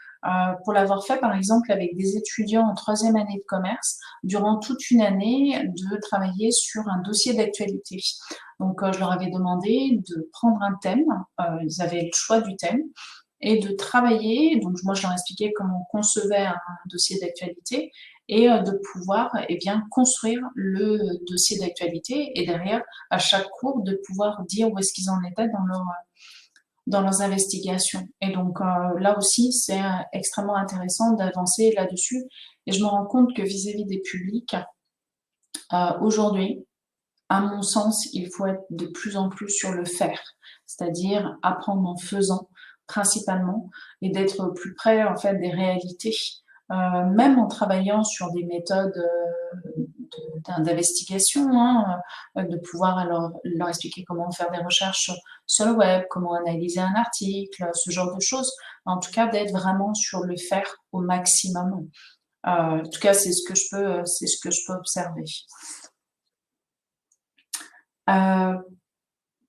pour l'avoir fait par exemple avec des étudiants en troisième année de commerce, durant toute une année, de travailler sur un dossier d'actualité. Donc je leur avais demandé de prendre un thème, ils avaient le choix du thème, et de travailler, donc moi je leur expliquais comment on concevait un dossier d'actualité, et de pouvoir bien construire le dossier d'actualité, et derrière, à chaque cours, de pouvoir dire où est-ce qu'ils en étaient dans leurs investigations. Et donc là aussi, c'est extrêmement intéressant d'avancer là-dessus. Et je me rends compte que vis-à-vis des publics, aujourd'hui, à mon sens, il faut être de plus en plus sur le faire, c'est-à-dire apprendre en faisant principalement, et d'être plus près en fait des réalités, même en travaillant sur des méthodes d'investigation, hein, de pouvoir alors leur expliquer comment faire des recherches sur le web, comment analyser un article, ce genre de choses. En tout cas, d'être vraiment sur le faire au maximum. En tout cas, c'est ce que je peux observer.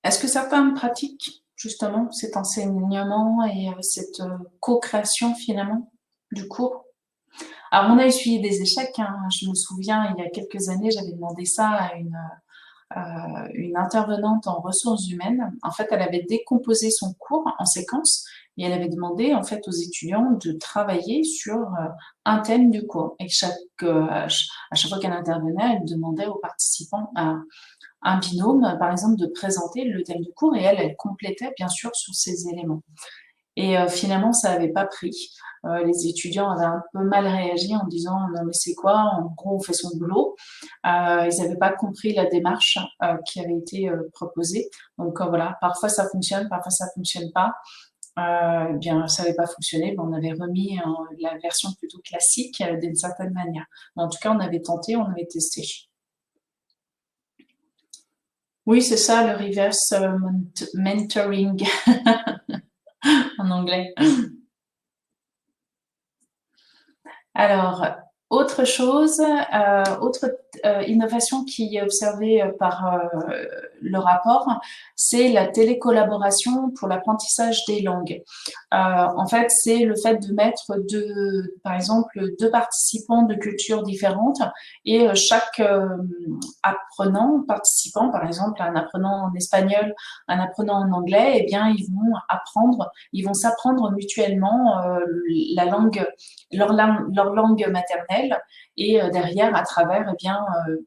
Est-ce que certains pratiquent justement cet enseignement et cette co-création finalement du cours? Alors, on a essuyé des échecs, hein. Je me souviens, il y a quelques années, j'avais demandé ça à une intervenante en ressources humaines. En fait, elle avait décomposé son cours en séquences et elle avait demandé en fait aux étudiants de travailler sur un thème du cours. Et à chaque fois qu'elle intervenait, elle demandait aux participants un binôme, par exemple, de présenter le thème du cours, et elle complétait bien sûr sur ces éléments. Et finalement, ça n'avait pas pris. Les étudiants avaient un peu mal réagi en disant non mais c'est quoi, en gros on fait son boulot. Ils n'avaient pas compris la démarche qui avait été proposée. Donc voilà, parfois ça fonctionne, parfois ça fonctionne pas. Bien ça n'avait pas fonctionné, mais on avait remis la version plutôt classique d'une certaine manière. Mais en tout cas, on avait tenté, on avait testé. Oui, c'est ça, le reverse mentoring en anglais. Alors, autre chose, autre innovation qui est observée par le rapport, c'est la télécollaboration pour l'apprentissage des langues. En fait, c'est le fait de mettre par exemple, deux participants de cultures différentes, et chaque apprenant, participant, par exemple, un apprenant en espagnol, un apprenant en anglais, eh bien, ils vont s'apprendre mutuellement la langue, leur langue maternelle, et derrière, à travers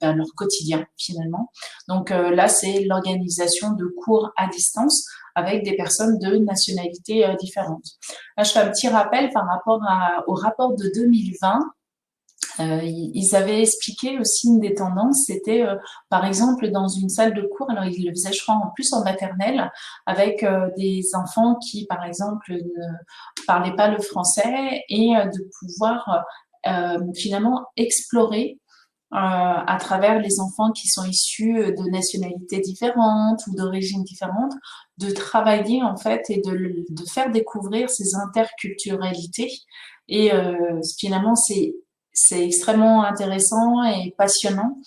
leur quotidien, finalement. Donc là, c'est l'organisation de cours à distance avec des personnes de nationalités différentes. Là, je fais un petit rappel par rapport au rapport de 2020. Ils avaient expliqué aussi une des tendances, c'était par exemple dans une salle de cours, alors ils le faisaient je crois en plus en maternelle, avec des enfants qui par exemple ne parlaient pas le français, et de pouvoir finalement explorer à travers les enfants qui sont issus de nationalités différentes ou d'origines différentes, de travailler en fait et de faire découvrir ces interculturalités. Et finalement, c'est extrêmement intéressant et passionnant.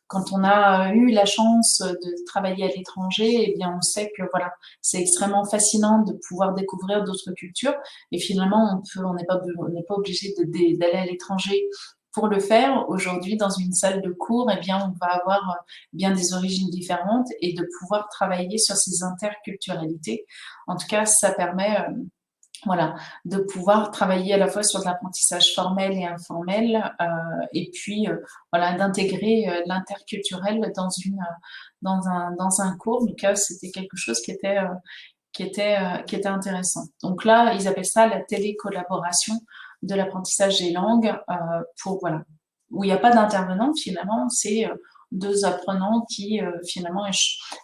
Quand on a eu la chance de travailler à l'étranger, eh bien, on sait que voilà, c'est extrêmement fascinant de pouvoir découvrir d'autres cultures. Et finalement, on n'est pas obligé d'aller à l'étranger pour le faire. Aujourd'hui, dans une salle de cours, eh bien, on va avoir bien des origines différentes, et de pouvoir travailler sur ces interculturalités. En tout cas, ça permet voilà, de pouvoir travailler à la fois sur de l'apprentissage formel et informel, et puis voilà, d'intégrer l'interculturel dans un cours. Donc c'était quelque chose qui était intéressant. Donc là, ils appellent ça la télécollaboration de l'apprentissage des langues, pour voilà, où il n'y a pas d'intervenant finalement, c'est deux apprenants qui finalement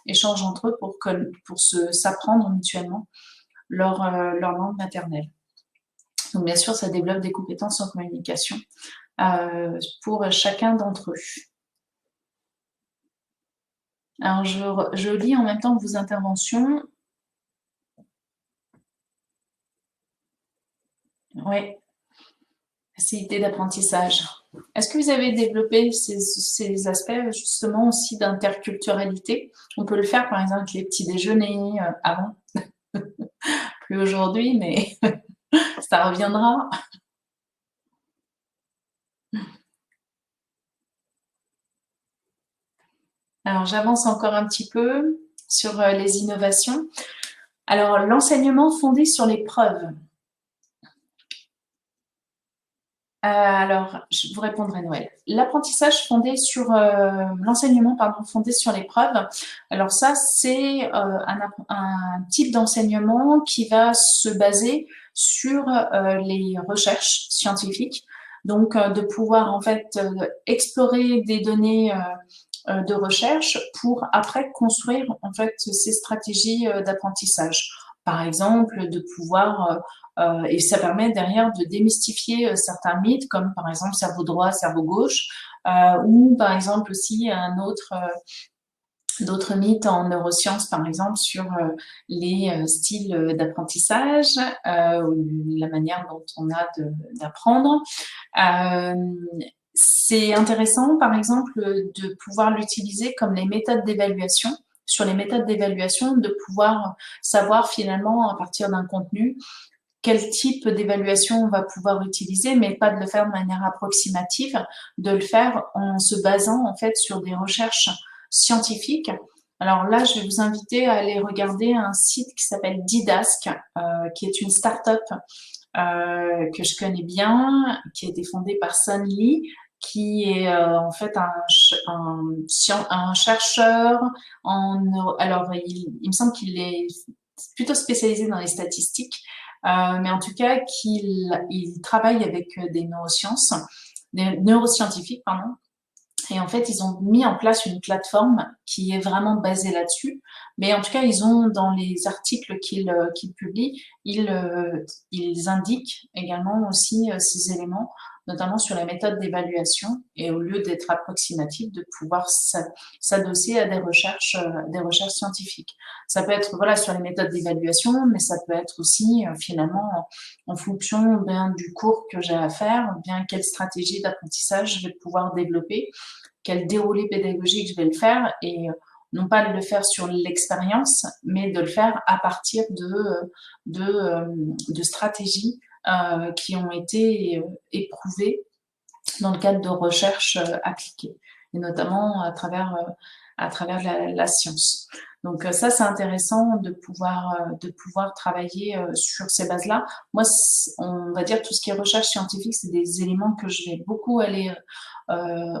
échangent entre eux pour s'apprendre mutuellement leur langue maternelle. Donc bien sûr, ça développe des compétences en communication pour chacun d'entre eux. Alors je lis en même temps vos interventions. Oui, facilité d'apprentissage. Est-ce que vous avez développé ces aspects justement aussi d'interculturalité? On peut le faire par exemple avec les petits déjeuners avant, plus aujourd'hui, mais Ça reviendra. Alors, j'avance encore un petit peu sur les innovations. Alors, l'enseignement fondé sur les preuves. Alors, je vous répondrai, Noël. L'apprentissage fondé sur l'enseignement, pardon, fondé sur les preuves. Alors ça, c'est un type d'enseignement qui va se baser sur les recherches scientifiques. Donc, de pouvoir en fait explorer des données de recherche pour après construire en fait ces stratégies d'apprentissage. Par exemple, de pouvoir et ça permet derrière de démystifier certains mythes, comme par exemple cerveau droit, cerveau gauche, ou par exemple aussi d'autres mythes en neurosciences, par exemple, sur les styles d'apprentissage, la manière dont on a d'apprendre. C'est intéressant, par exemple, de pouvoir l'utiliser comme les méthodes d'évaluation. Sur les méthodes d'évaluation, de pouvoir savoir finalement, à partir d'un contenu, quel type d'évaluation on va pouvoir utiliser, mais pas de le faire de manière approximative, de le faire en se basant en fait sur des recherches scientifiques. Alors là, je vais vous inviter à aller regarder un site qui s'appelle Didask, qui est une start-up que je connais bien, qui a été fondée par Sun Lee, qui est en fait un chercheur alors il me semble qu'il est plutôt spécialisé dans les statistiques, mais en tout cas qu'il travaille avec des neurosciences, des neuroscientifiques, pardon. Et en fait, ils ont mis en place une plateforme qui est vraiment basée là-dessus. Mais en tout cas, ils ont dans les articles qu'ils publient, ils indiquent également aussi ces éléments, notamment sur la méthode d'évaluation. Et au lieu d'être approximatif, de pouvoir s'adosser à des recherches scientifiques. Ça peut être voilà sur les méthodes d'évaluation, mais ça peut être aussi finalement en fonction bien du cours que j'ai à faire, bien quelle stratégie d'apprentissage je vais pouvoir développer, quel déroulé pédagogique je vais le faire et non pas de le faire sur l'expérience, mais de le faire à partir de stratégies qui ont été éprouvées dans le cadre de recherches appliquées, et notamment à travers la science. Donc ça, c'est intéressant de pouvoir travailler sur ces bases-là. Moi, on va dire tout ce qui est recherche scientifique, c'est des éléments que je vais beaucoup aller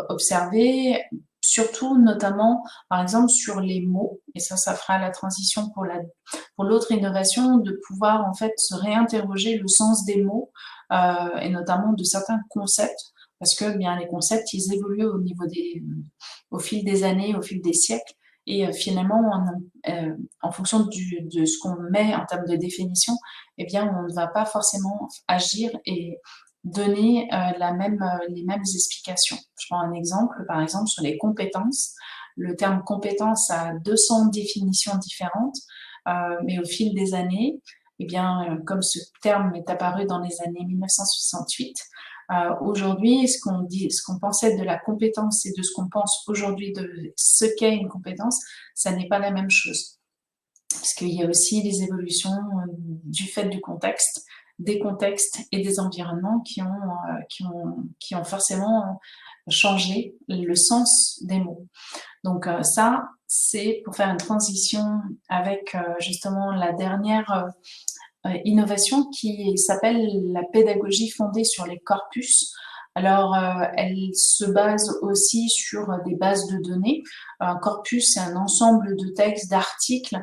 observer, surtout notamment, par exemple, sur les mots. Et ça fera la transition pour l'autre innovation, de pouvoir en fait se réinterroger le sens des mots et notamment de certains concepts, parce que bien les concepts ils évoluent au fil des années, au fil des siècles, et finalement en fonction de ce qu'on met en termes de définition, eh bien on ne va pas forcément agir et donner les mêmes explications. Je prends un exemple, par exemple sur les compétences. Le terme compétence a 200 définitions différentes, mais au fil des années, eh bien, comme ce terme est apparu dans les années 1968, aujourd'hui, ce qu'on pensait de la compétence et de ce qu'on pense aujourd'hui de ce qu'est une compétence, ça n'est pas la même chose. Parce qu'il y a aussi les évolutions du fait du contexte, des contextes et des environnements qui ont forcément changé le sens des mots. Donc ça, c'est pour faire une transition avec justement la dernière innovation qui s'appelle la pédagogie fondée sur les corpus. Alors, elle se base aussi sur des bases de données. Un corpus, c'est un ensemble de textes, d'articles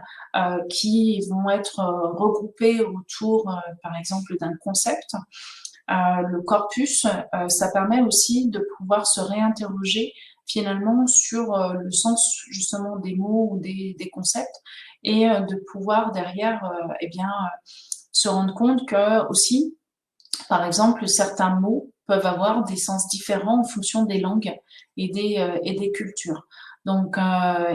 qui vont être regroupés autour, par exemple, d'un concept. Le corpus, ça permet aussi de pouvoir se réinterroger finalement sur le sens justement des mots ou des concepts et de pouvoir derrière eh bien se rendre compte que aussi, par exemple, certains mots peuvent avoir des sens différents en fonction des langues et des cultures. Donc,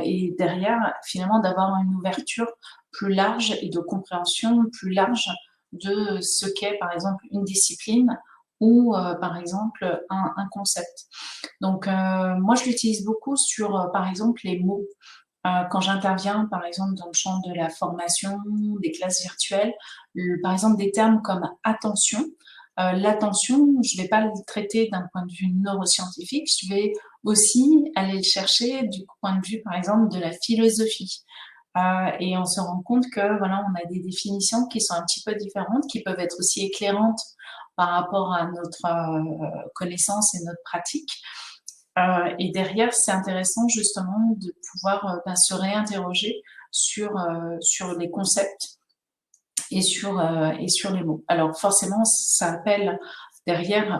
et derrière, finalement, d'avoir une ouverture plus large et de compréhension plus large de ce qu'est, par exemple, une discipline ou, par exemple, un concept. Donc, moi, je l'utilise beaucoup sur, par exemple, les mots. quand j'interviens, par exemple, dans le champ de la formation, des classes virtuelles, par exemple, des termes comme attention. L'attention, je ne vais pas le traiter d'un point de vue neuroscientifique, je vais aussi aller le chercher du point de vue, par exemple, de la philosophie. Et on se rend compte que voilà, on a des définitions qui sont un petit peu différentes, qui peuvent être aussi éclairantes par rapport à notre connaissance et notre pratique. Et derrière, c'est intéressant justement de pouvoir se réinterroger sur les concepts et sur les mots. Alors forcément, ça appelle derrière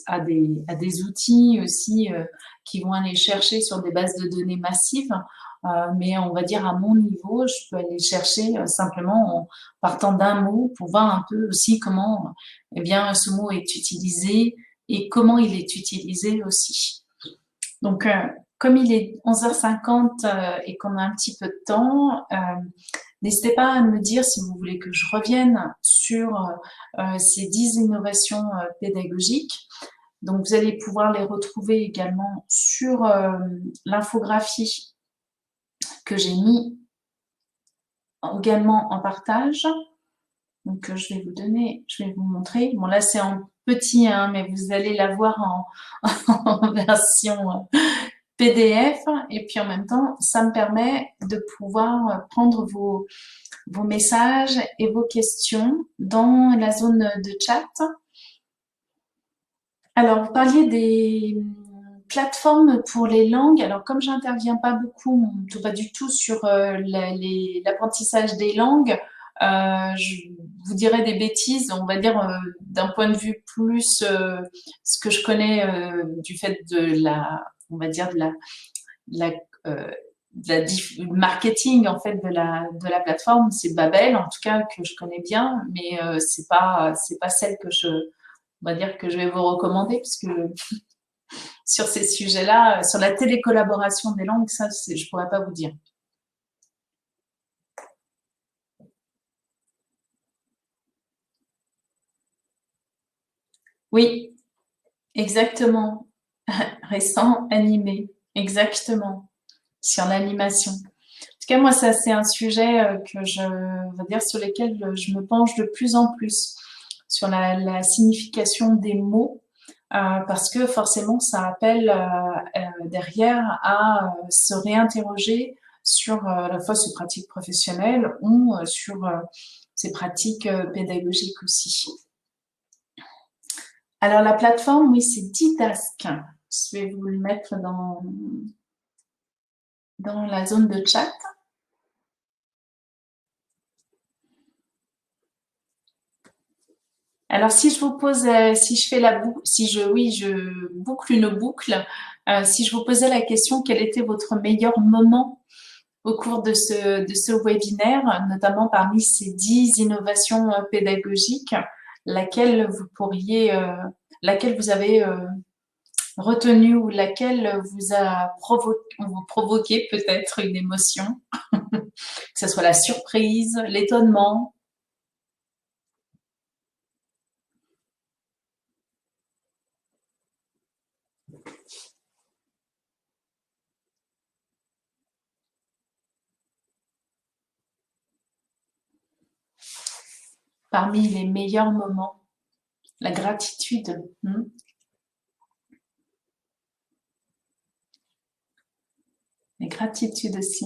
à des outils aussi qui vont aller chercher sur des bases de données massives. Mais on va dire à mon niveau, je peux aller chercher simplement en partant d'un mot pour voir un peu aussi comment eh bien, ce mot est utilisé et comment il est utilisé aussi. Donc, comme il est 11h50 et qu'on a un petit peu de temps, n'hésitez pas à me dire si vous voulez que je revienne sur ces 10 innovations pédagogiques. Donc, vous allez pouvoir les retrouver également sur l'infographie que j'ai mis également en partage. Donc, je vais vous donner, je vais vous montrer. Bon, là, c'est en petit, hein, mais vous allez la voir en version PDF. Et puis, en même temps, ça me permet de pouvoir prendre vos messages et vos questions dans la zone de chat. Alors, vous parliez des plateformes pour les langues. Alors, comme j'interviens pas beaucoup, pas du tout sur l'apprentissage des langues, je vous dirais des bêtises, on va dire d'un point de vue plus ce que je connais du fait de on va dire la, euh, marketing en fait de la plateforme, c'est Babel en tout cas que je connais bien, mais c'est pas celle que on va dire que je vais vous recommander parce que sur ces sujets-là, sur la télécollaboration des langues, ça je pourrais pas vous dire. Oui, exactement. Récent, animé, exactement. Sur l'animation. En tout cas, moi, ça, c'est un sujet que va dire sur lequel je me penche de plus en plus sur la signification des mots, parce que forcément, ça appelle derrière à se réinterroger sur à la fois ses pratiques professionnelles ou sur ses pratiques pédagogiques aussi. Alors, la plateforme, oui, c'est Didask. Je vais vous le mettre dans la zone de chat. Alors, si je vous pose, si je fais la boucle, je boucle une boucle, si je vous posais la question, quel était votre meilleur moment au cours de ce webinaire, notamment parmi ces 10 innovations pédagogiques, laquelle laquelle vous avez retenu ou laquelle vous provoqué peut-être une émotion, que ce soit la surprise, l'étonnement. Parmi les meilleurs moments, la gratitude. La gratitude aussi.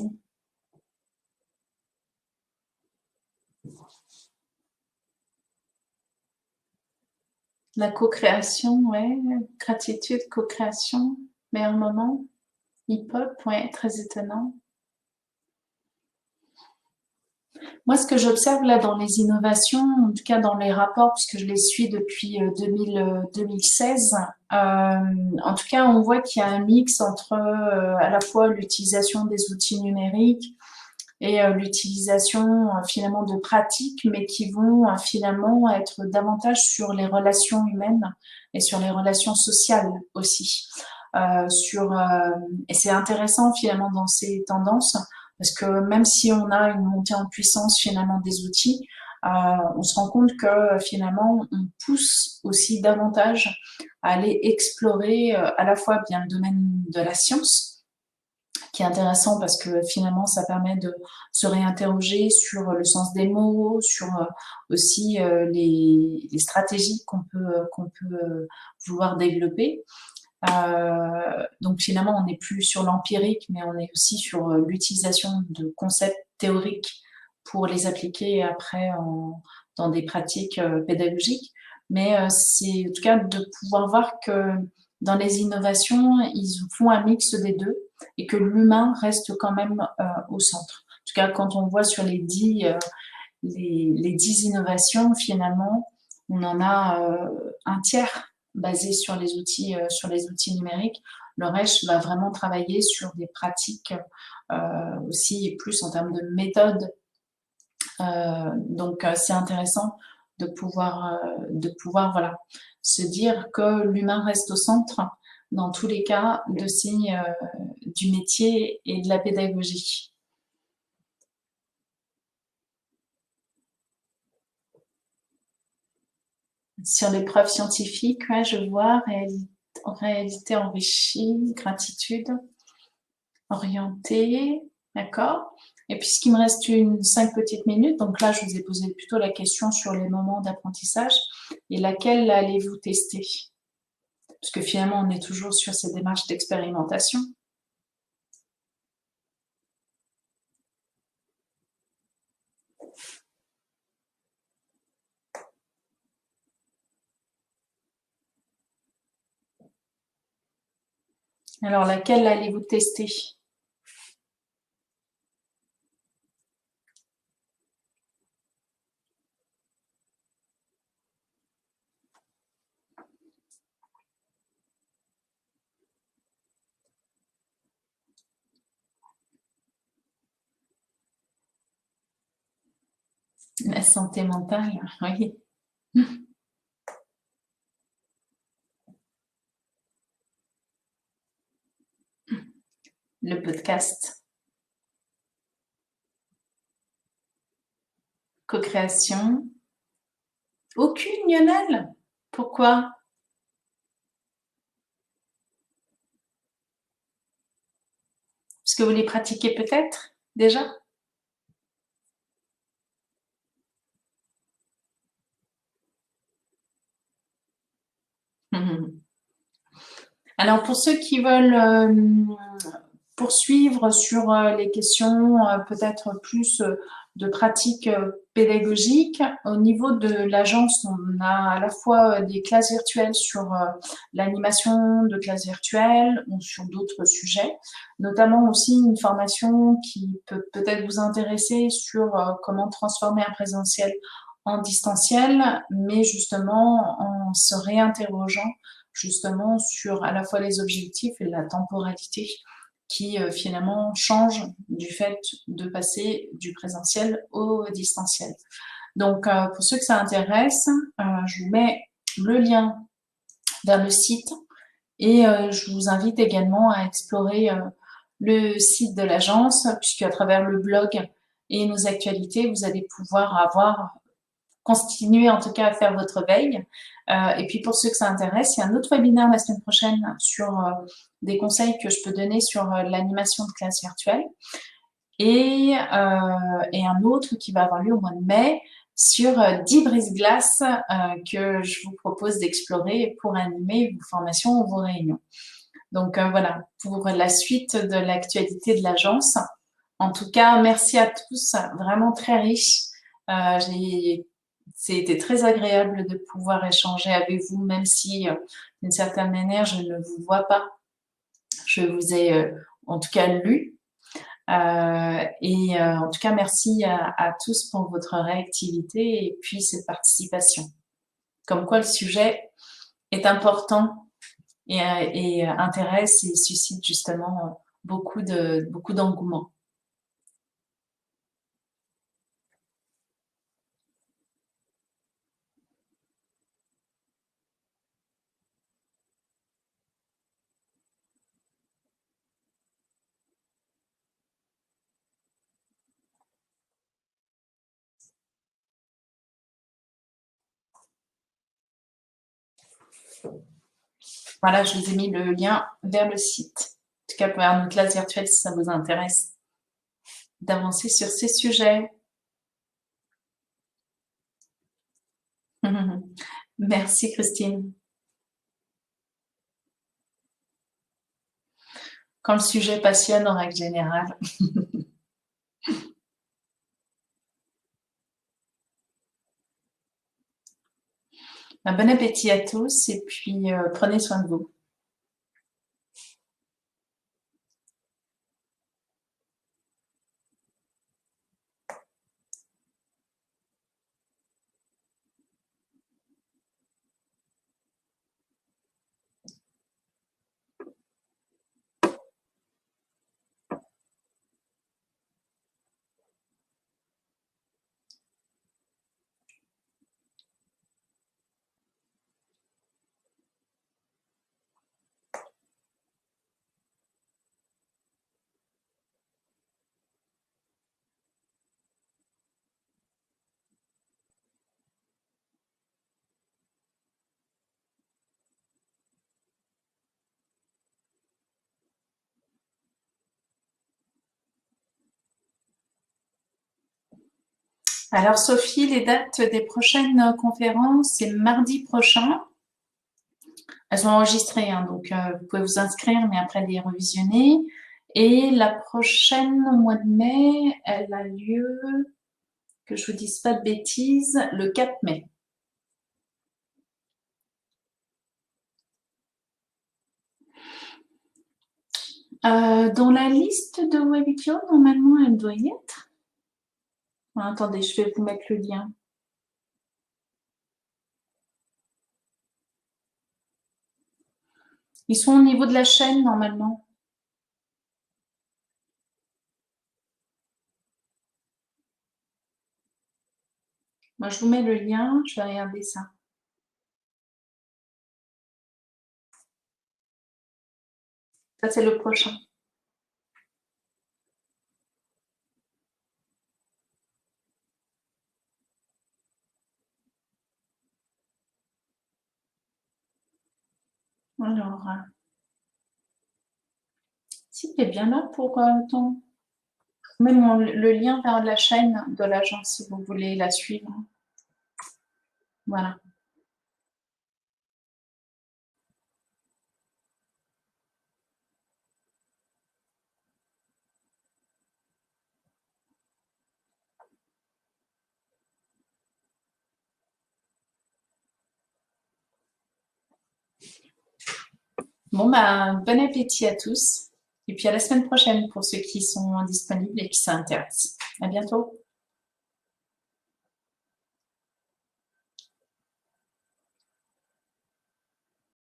La co-création, ouais. Gratitude, co-création. Meilleur moment. Hip-hop, ouais, très étonnant. Moi, ce que j'observe là dans les innovations, en tout cas dans les rapports, puisque je les suis depuis 2016, en tout cas, on voit qu'il y a un mix entre à la fois l'utilisation des outils numériques et l'utilisation finalement de pratiques, mais qui vont finalement être davantage sur les relations humaines et sur les relations sociales aussi. Et c'est intéressant finalement dans ces tendances parce que même si on a une montée en puissance finalement des outils, on se rend compte que finalement on pousse aussi davantage à aller explorer à la fois bien le domaine de la science, qui est intéressant parce que finalement, ça permet de se réinterroger sur le sens des mots, sur aussi les stratégies qu'on peut vouloir développer. Donc finalement, on n'est plus sur l'empirique, mais on est aussi sur l'utilisation de concepts théoriques pour les appliquer après dans des pratiques pédagogiques. Mais c'est en tout cas de pouvoir voir que dans les innovations, ils font un mix des deux et que l'humain reste quand même au centre. En tout cas, quand on voit sur les 10 innovations, finalement, on en a un tiers basé sur les outils numériques. Le reste va vraiment travailler sur des pratiques aussi plus en termes de méthode. Donc, c'est intéressant de pouvoir voilà, se dire que l'humain reste au centre dans tous les cas de signes du métier et de la pédagogie. Sur les preuves scientifiques, ouais, je vois réalité enrichie, gratitude, orientée, d'accord. Et puisqu'il me reste 5 petites minutes, donc là, je vous ai posé plutôt la question sur les moments d'apprentissage et laquelle allez-vous tester? Parce que finalement, on est toujours sur ces démarches d'expérimentation. Alors, laquelle allez-vous tester? La santé mentale, oui. Le podcast. Co-création. Aucune, Lionel? Pourquoi? Parce que vous les pratiquez peut-être déjà? Alors, pour ceux qui veulent poursuivre sur les questions peut-être plus de pratiques pédagogiques, au niveau de l'agence, on a à la fois des classes virtuelles sur l'animation de classes virtuelles ou sur d'autres sujets, notamment aussi une formation qui peut peut-être vous intéresser sur comment transformer un présentiel en distanciel, mais justement en se réinterrogeant justement sur à la fois les objectifs et la temporalité qui finalement changent du fait de passer du présentiel au distanciel. Donc, pour ceux que ça intéresse, je vous mets le lien vers le site et je vous invite également à explorer le site de l'agence, puisqu'à travers le blog et nos actualités, vous allez pouvoir continuer en tout cas à faire votre veille. Et puis pour ceux que ça intéresse, il y a un autre webinaire la semaine prochaine sur des conseils que je peux donner sur l'animation de classe virtuelle et un autre qui va avoir lieu au mois de mai sur 10 brise-glaces que je vous propose d'explorer pour animer vos formations ou vos réunions. Donc voilà, pour la suite de l'actualité de l'agence. En tout cas, merci à tous, vraiment très riche. C'était très agréable de pouvoir échanger avec vous, même si d'une certaine manière, je ne vous vois pas. Je vous ai en tout cas lu. En tout cas, merci à tous pour votre réactivité et puis cette participation. Comme quoi le sujet est important et intéresse et suscite justement beaucoup d'engouement. Voilà, je vous ai mis le lien vers le site. tout cas, pour notre classe virtuelle, si ça vous intéresse d'avancer sur ces sujets. Merci, Christine. Quand le sujet passionne en règle générale. Bon appétit à tous et puis prenez soin de vous. Alors Sophie, les dates des prochaines conférences, c'est mardi prochain. Elles sont enregistrées, hein, donc vous pouvez vous inscrire, mais après les revisionner. Et la prochaine au mois de mai, elle a lieu, que je vous dise pas de bêtises, le 4 mai. Dans la liste de Webikio, normalement, elle doit y être. Attendez, je vais vous mettre le lien. Ils sont au niveau de la chaîne, normalement. Moi, je vous mets le lien, je vais regarder ça. Ça, c'est le prochain. Alors, si tu es bien là pour ton... Même le lien vers la chaîne de l'agence si vous voulez la suivre. Voilà. Bon, bah, bon appétit à tous. Et puis à la semaine prochaine pour ceux qui sont disponibles et qui s'intéressent. À bientôt.